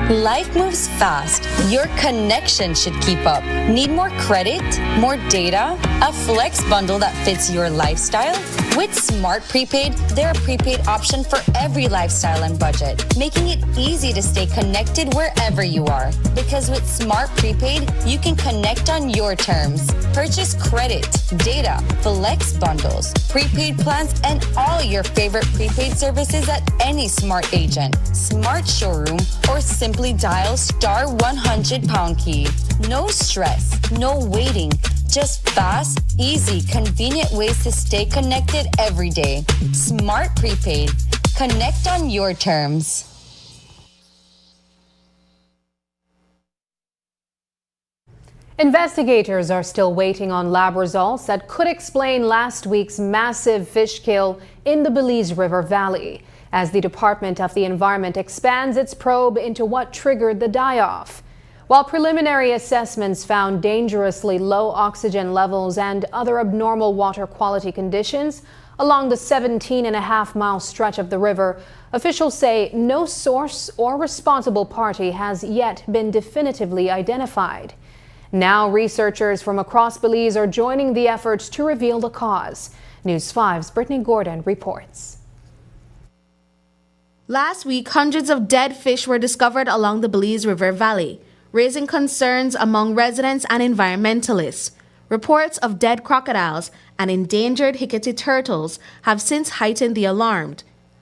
Life moves fast. Your connection should keep up. Need more credit? More data? A flex bundle that fits your lifestyle? With Smart Prepaid, they're a prepaid option for every lifestyle and budget, making it easy to stay connected wherever you are. Because with Smart Prepaid, you can connect on your terms. Purchase credit, data, flex bundles, prepaid plans, and all your favorite prepaid services at any Smart agent, Smart showroom, or simply dial *100 key. No stress, no waiting. Just fast, easy, convenient ways to stay connected every day. Smart Prepaid. Connect on your terms. Investigators are still waiting on lab results that could explain last week's massive fish kill in the Belize River Valley, as the Department of the Environment expands its probe into what triggered the die-off. While preliminary assessments found dangerously low oxygen levels and other abnormal water quality conditions along the 17.5-mile stretch of the river, officials say no source or responsible party has yet been definitively identified. Now researchers from across Belize are joining the efforts to reveal the cause. News 5's Brittany Gordon reports. Last week, hundreds of dead fish were discovered along the Belize River Valley, raising concerns among residents and environmentalists. Reports of dead crocodiles and endangered Hecate turtles have since heightened the alarm.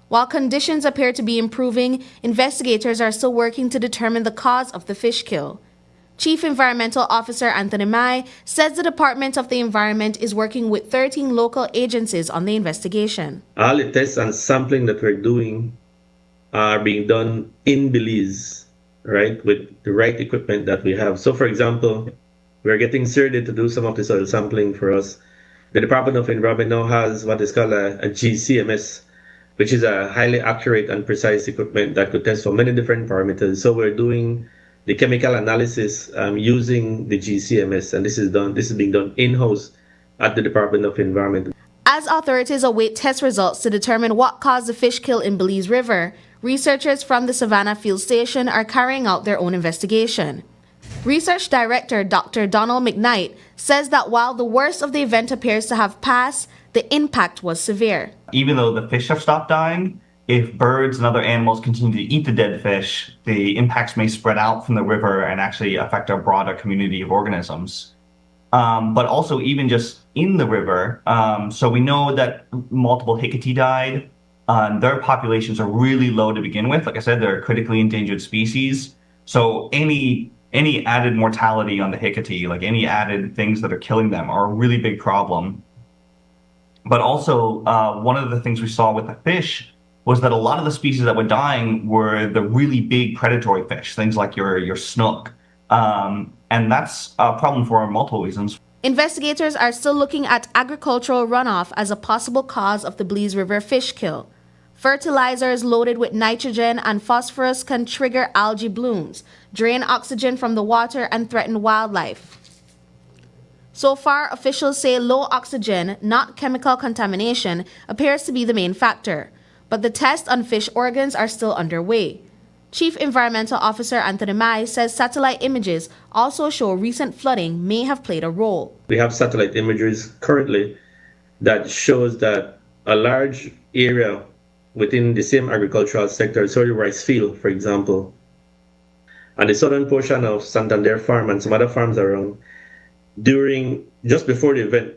While conditions appear to be improving, investigators are still working to determine the cause of the fish kill. Chief Environmental Officer Anthony Mai says the Department of the Environment is working with 13 local agencies on the investigation. All the tests and sampling that we're doing are being done in Belize, right, with the right equipment that we have. So, for example, we're getting CERDI to do some of the soil sampling for us. The Department of Environment now has what is called a GCMS, which is a highly accurate and precise equipment that could test for many different parameters. So we're doing the chemical analysis using the GCMS, and this is being done in-house at the Department of Environment. As authorities await test results to determine what caused the fish kill in Belize River, researchers from the Savannah Field Station are carrying out their own investigation. Research Director Dr. Donald McKnight says that while the worst of the event appears to have passed, the impact was severe. Even though the fish have stopped dying, if birds and other animals continue to eat the dead fish, the impacts may spread out from the river and actually affect our broader community of organisms. But also even just in the river, so we know that multiple Hecate died. Their populations are really low to begin with. Like I said, they're critically endangered species. So any added mortality on the Hecate, like any added things that are killing them, are a really big problem. But also, one of the things we saw with the fish was that a lot of the species that were dying were the really big predatory fish, things like your snook. And that's a problem for multiple reasons. Investigators are still looking at agricultural runoff as a possible cause of the Belize River fish kill. Fertilizers loaded with nitrogen and phosphorus can trigger algae blooms, drain oxygen from the water, and threaten wildlife. So far, officials say low oxygen, not chemical contamination, appears to be the main factor, but the tests on fish organs are still underway. Chief Environmental Officer Anthony Mai says satellite images also show recent flooding may have played a role. We have satellite images currently that shows that a large area within the same agricultural sector, sorry, rice field, for example, and the southern portion of Santander Farm and some other farms around, just before the event,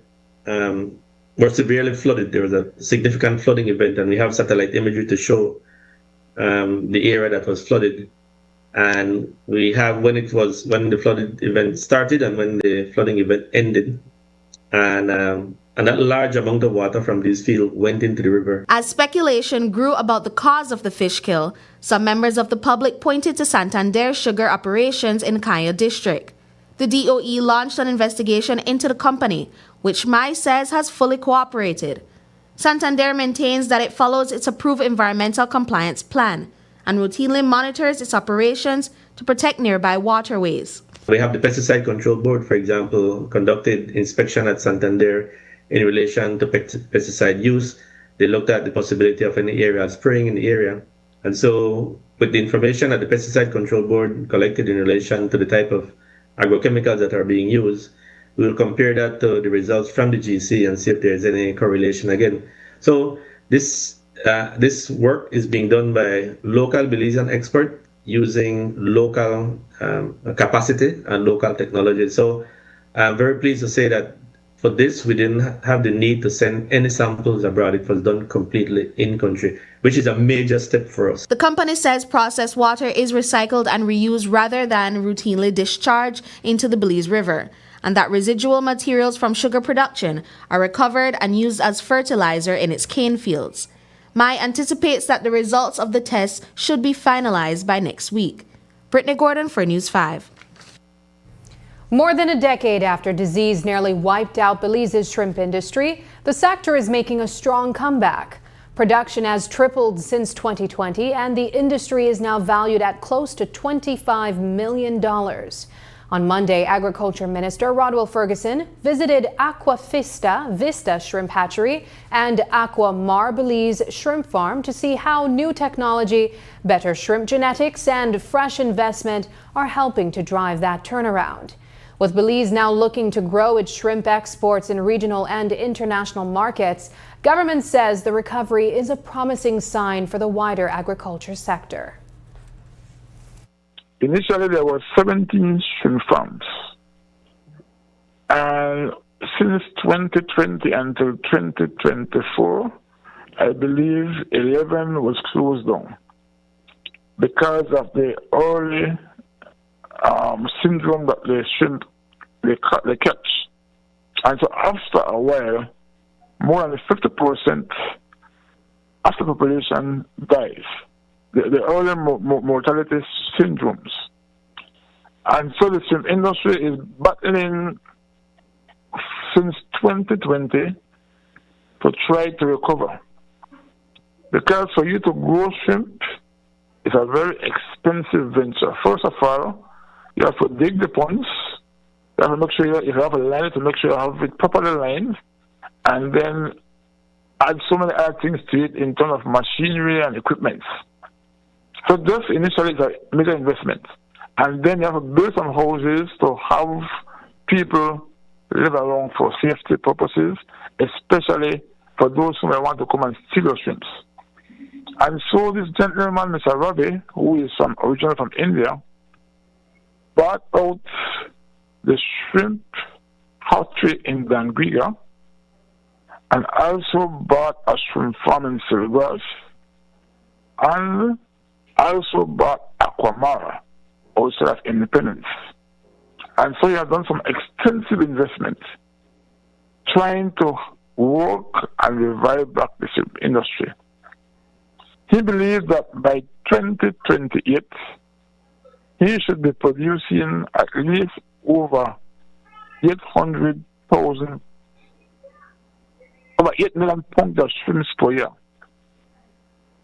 were severely flooded. There was a significant flooding event, and we have satellite imagery to show the area that was flooded. And we have when the flooded event started and when the flooding event ended. And that large amount of water from this field went into the river. As speculation grew about the cause of the fish kill, some members of the public pointed to Santander sugar operations in Kaya district. The DOE launched an investigation into the company, which Mai says has fully cooperated. Santander maintains that it follows its approved environmental compliance plan and routinely monitors its operations to protect nearby waterways. We have the Pesticide Control Board, for example, conducted inspection at Santander in relation to pesticide use. They looked at the possibility of any area spraying in the area. And so with the information that the Pesticide Control Board collected in relation to the type of agrochemicals that are being used, we will compare that to the results from the GC and see if there's any correlation again. So this work is being done by local Belizean experts using local capacity and local technology. So I'm very pleased to say that for this, we didn't have the need to send any samples abroad. It was done completely in country, which is a major step for us. The company says processed water is recycled and reused rather than routinely discharged into the Belize River, and that residual materials from sugar production are recovered and used as fertilizer in its cane fields. Mai anticipates that the results of the tests should be finalized by next week. Brittany Gordon for News 5. More than a decade after disease nearly wiped out Belize's shrimp industry, the sector is making a strong comeback. Production has tripled since 2020, and the industry is now valued at close to $25 million. On Monday, Agriculture Minister Rodwell Ferguson visited Aqua Vista Shrimp Hatchery and Aqua Mar Belize Shrimp Farm to see how new technology, better shrimp genetics, and fresh investment are helping to drive that turnaround. With Belize now looking to grow its shrimp exports in regional and international markets, government says the recovery is a promising sign for the wider agriculture sector. Initially, there were 17 shrimp farms. And since 2020 until 2024, I believe 11 was closed down because of the early syndrome that the shrimp they catch. And so after a while, more than 50% of the population dies. The early mortality syndromes. And so the shrimp industry is battling since 2020 to try to recover. Because for you to grow shrimp, it's a very expensive venture. First of all, you have to dig the ponds. You have to make sure if you have a line, to make sure you have it properly lined, and then add so many other things to it in terms of machinery and equipment. So this initially is a major investment. And then you have to build some houses to have people live around for safety purposes, especially for those who may want to come and steal your shrimps. And so this gentleman, Mr. Ravi, who is originally from India, bought out the shrimp hatchery in Dangriga and also bought a shrimp farm in Silvergrass and also bought Aquamara, also of Independence. And so he has done some extensive investment trying to work and revive black fishing industry. He believes that by 2028, he should be producing at least over 800,000, over 8 million pounds of shrimps per year.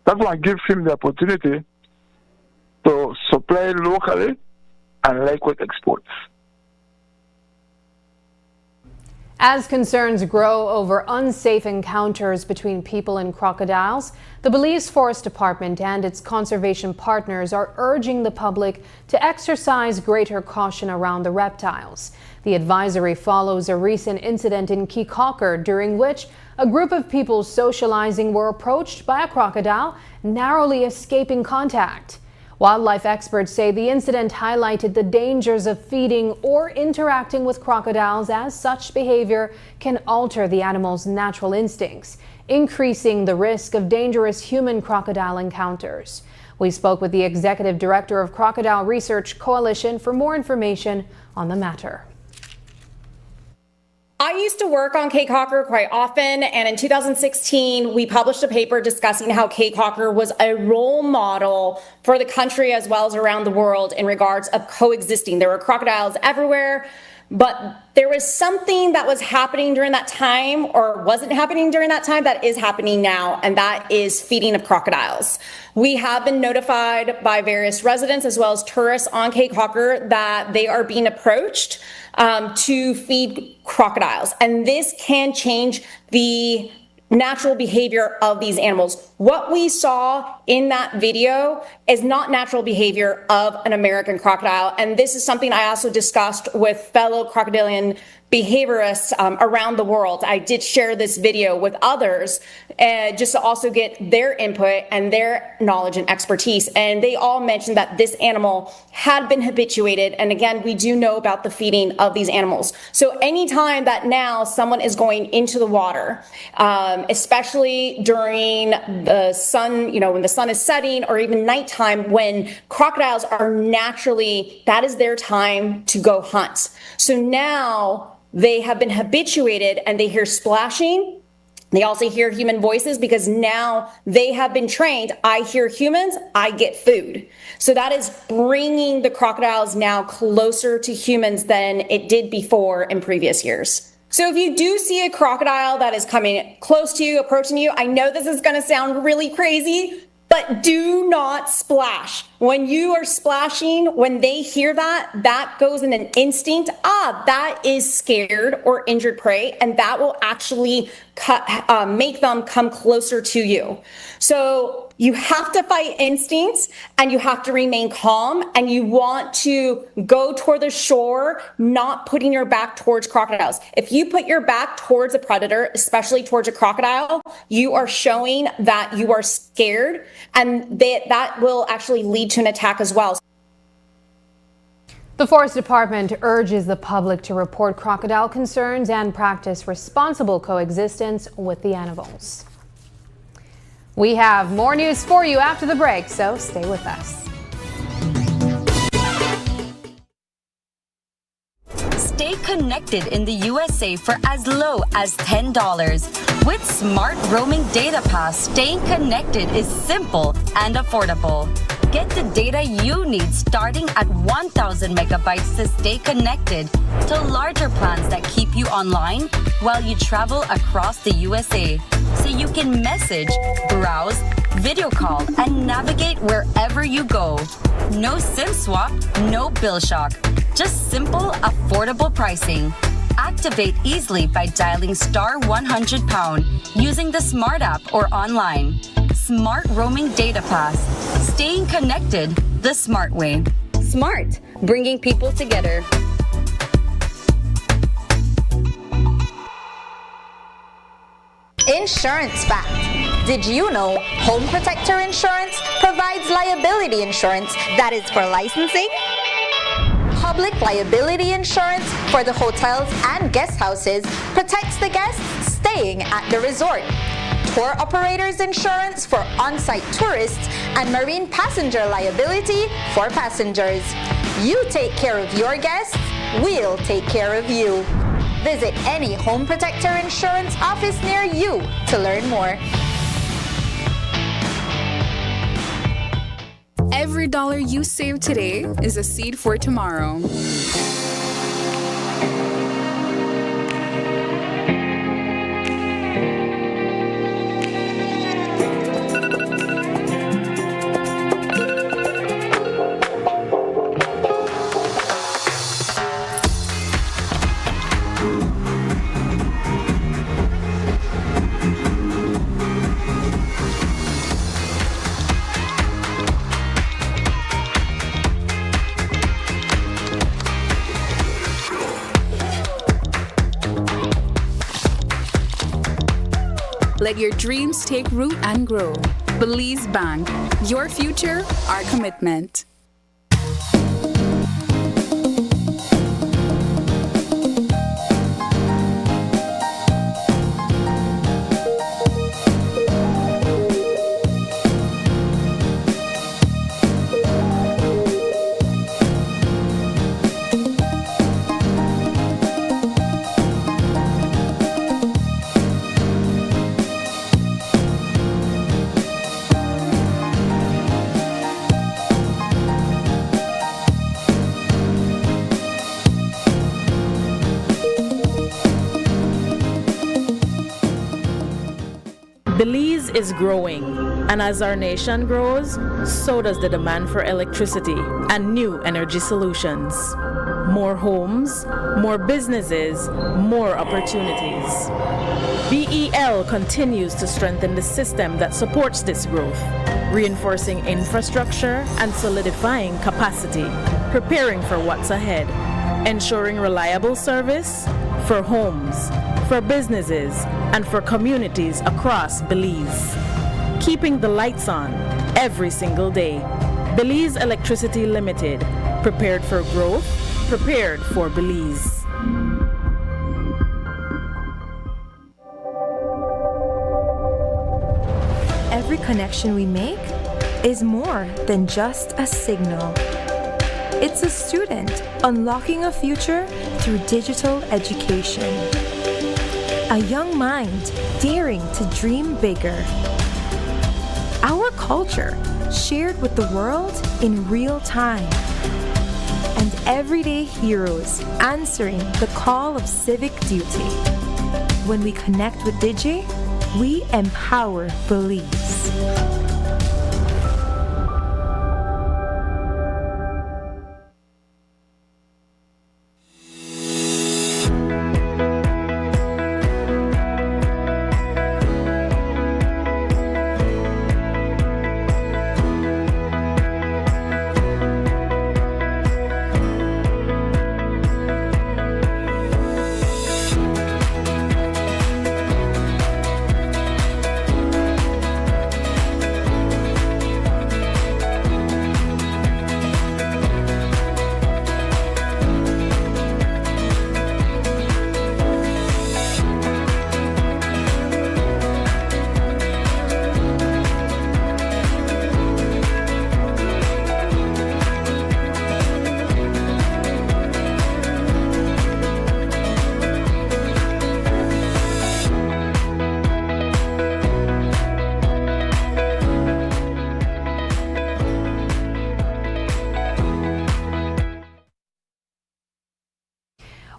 That will give him the opportunity to supply locally and likewise exports. As concerns grow over unsafe encounters between people and crocodiles, the Belize Forest Department and its conservation partners are urging the public to exercise greater caution around the reptiles. The advisory follows a recent incident in Keycocker during which a group of people socializing were approached by a crocodile, narrowly escaping contact. Wildlife experts say the incident highlighted the dangers of feeding or interacting with crocodiles, as such behavior can alter the animal's natural instincts, increasing the risk of dangerous human-crocodile encounters. We spoke with the executive director of Crocodile Research Coalition for more information on the matter. I used to work on Keycocker quite often, and in 2016, we published a paper discussing how Keycocker was a role model for the country as well as around the world in regards of coexisting. There were crocodiles everywhere, but there was something that was happening during that time, or wasn't happening during that time, that is happening now, and that is feeding of crocodiles. We have been notified by various residents as well as tourists on Keycocker that they are being approached to feed crocodiles, and this can change the natural behavior of these animals. What we saw in that video is not natural behavior of an American crocodile, and this is something I also discussed with fellow crocodilian behaviorists around the world. I did share this video with others just to also get their input and their knowledge and expertise, and they all mentioned that this animal had been habituated, and again, we do know about the feeding of these animals. So anytime that now someone is going into the water, especially during the sun, when the sun is setting, or even nighttime when crocodiles are naturally, that is their time to go hunt. So now they have been habituated and they hear splashing. They also hear human voices because now they have been trained. I hear humans, I get food. So that is bringing the crocodiles now closer to humans than it did before in previous years. So if you do see a crocodile that is coming close to you, approaching you, I know this is going to sound really crazy, but do not splash. When you are splashing, when they hear that, that goes in an instinct. That is scared or injured prey, and that will actually make them come closer to you. So you have to fight instincts, and you have to remain calm, and you want to go toward the shore, not putting your back towards crocodiles. If you put your back towards a predator, especially towards a crocodile, you are showing that you are scared, and that will actually lead to an attack as well. The Forest Department urges the public to report crocodile concerns and practice responsible coexistence with the animals. We have more news for you after the break, so stay with us. Stay connected in the USA for as low as $10. With Smart Roaming Data Pass, staying connected is simple and affordable. Get the data you need starting at 1,000 megabytes to stay connected to larger plans that keep you online while you travel across the USA, so you can message, browse, video call, and navigate wherever you go. No SIM swap, no bill shock. Just simple, affordable pricing. Activate easily by dialing *100# using the Smart app or online. Smart Roaming Data Pass. Staying connected the smart way. Smart, bringing people together. Insurance fact. Did you know Home Protector Insurance provides liability insurance that is for licensing? Public liability insurance for the hotels and guest houses protects the guests staying at the resort. Tour operators insurance for on-site tourists, and marine passenger liability for passengers. You take care of your guests, we'll take care of you. Visit any Home Protector Insurance office near you to learn more. Every dollar you save today is a seed for tomorrow. Let your dreams take root and grow. Belize Bank, your future, our commitment. Belize is growing, and as our nation grows, so does the demand for electricity and new energy solutions. More homes, more businesses, more opportunities. BEL continues to strengthen the system that supports this growth, reinforcing infrastructure and solidifying capacity, preparing for what's ahead, ensuring reliable service for homes, for businesses, and for communities across Belize. Keeping the lights on every single day. Belize Electricity Limited, prepared for growth, prepared for Belize. Every connection we make is more than just a signal. It's a student unlocking a future through digital education. A young mind daring to dream bigger. Our culture shared with the world in real time. And everyday heroes answering the call of civic duty. When we connect with Digi, we empower Belize.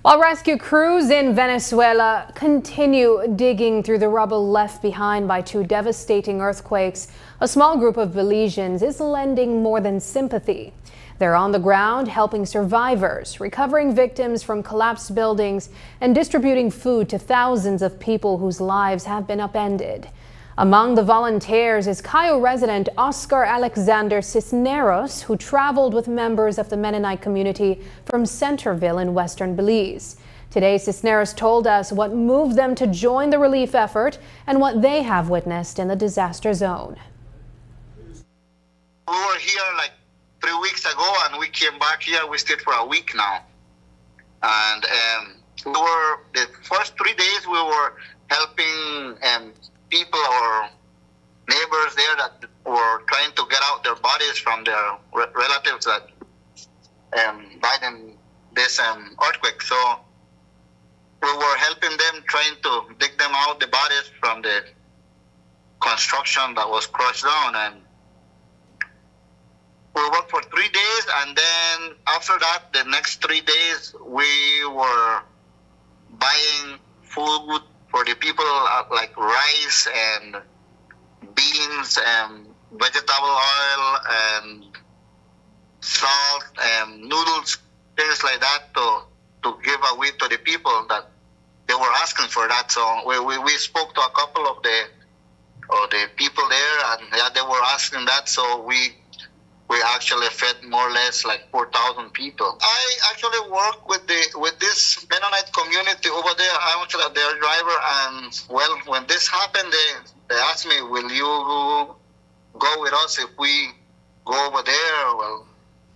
While rescue crews in Venezuela continue digging through the rubble left behind by two devastating earthquakes, a small group of Belizeans is lending more than sympathy. They're on the ground helping survivors, recovering victims from collapsed buildings, and distributing food to thousands of people whose lives have been upended. Among the volunteers is Cayo resident Oscar Alexander Cisneros, who traveled with members of the Mennonite community from Centerville in western Belize. Today, Cisneros told us what moved them to join the relief effort and what they have witnessed in the disaster zone. We were here like 3 weeks ago and we came back here. We stayed for a week now. And we were, the first 3 days we were helping people or neighbors there that were trying to get out their bodies from their relatives that died in this earthquake. So we were helping them, trying to dig them out, the bodies from the construction that was crushed down. And we worked for 3 days, and then after that, the next 3 days, we were buying food for the people, like rice and beans and vegetable oil and salt and noodles, things like that, to give away to the people that they were asking for that. So we spoke to a couple of the people there, and yeah, they were asking that. So we actually fed more or less like 4,000 people. I actually work with this Mennonite community over there. I'm actually their driver, and well, when this happened, they asked me, "Will you go with us if we go over there?" Well,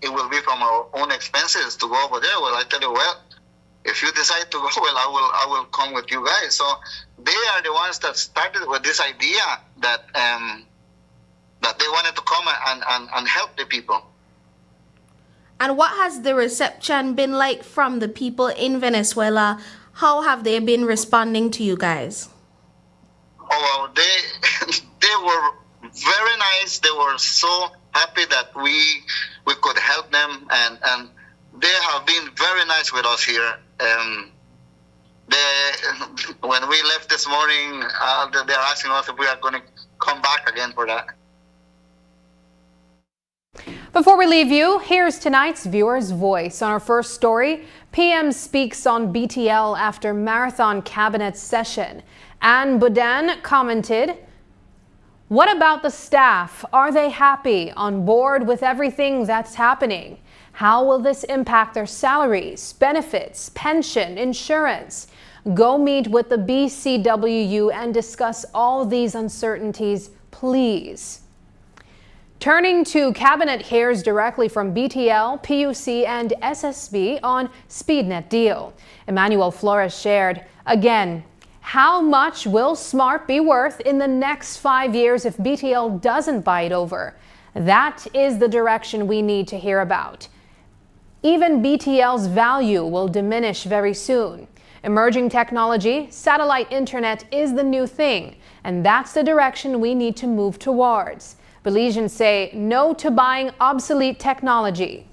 it will be from our own expenses to go over there. Well, I tell you, well, if you decide to go, well, I will come with you guys. So they are the ones that started with this idea that they wanted to come and help the people. And what has the reception been like from the people in Venezuela? How have they been responding to you guys? Oh, well, they were very nice. They were so happy that we could help them, and they have been very nice with us here. When we left this morning, they're asking us if we are going to come back again for that. Before we leave you, here's tonight's viewer's voice. On our first story, PM speaks on BTL after marathon cabinet session. Anne Boudin commented, "What about the staff? Are they happy, on board with everything that's happening? How will this impact their salaries, benefits, pension, insurance? Go meet with the BCWU and discuss all these uncertainties, please." Turning to cabinet hears directly from BTL, PUC and SSB on SpeedNet deal. Emmanuel Flores shared, again, how much will SMART be worth in the next 5 years if BTL doesn't buy it over? That is the direction we need to hear about. Even BTL's value will diminish very soon. Emerging technology, satellite internet is the new thing, and that's the direction we need to move towards. Belizeans say no to buying obsolete technology.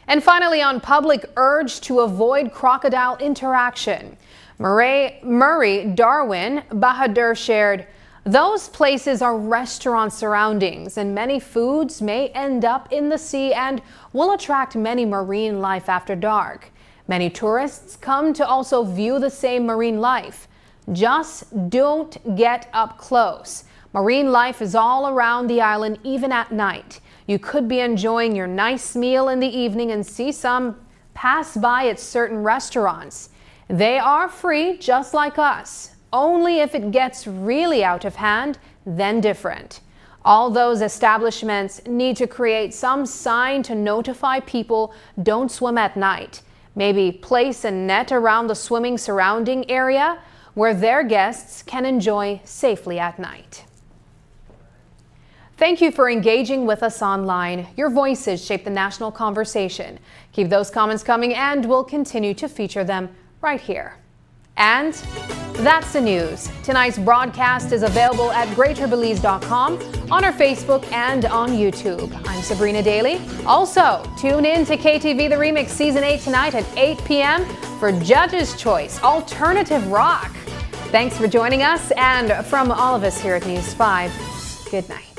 And finally, on public urge to avoid crocodile interaction, Murray Darwin Bahadur shared, those places are restaurant surroundings, and many foods may end up in the sea and will attract many marine life after dark. Many tourists come to also view the same marine life. Just don't get up close. Marine life is all around the island, even at night. You could be enjoying your nice meal in the evening and see some pass by at certain restaurants. They are free, just like us. Only if it gets really out of hand, then different. All those establishments need to create some sign to notify people don't swim at night. Maybe place a net around the swimming surrounding area where their guests can enjoy safely at night. Thank you for engaging with us online. Your voices shape the national conversation. Keep those comments coming, and we'll continue to feature them right here. And that's the news. Tonight's broadcast is available at greaterbelize.com, on our Facebook, and on YouTube. I'm Sabrina Daly. Also, tune in to KTV The Remix Season 8 tonight at 8 p.m. for Judge's Choice Alternative Rock. Thanks for joining us, and from all of us here at News 5, good night.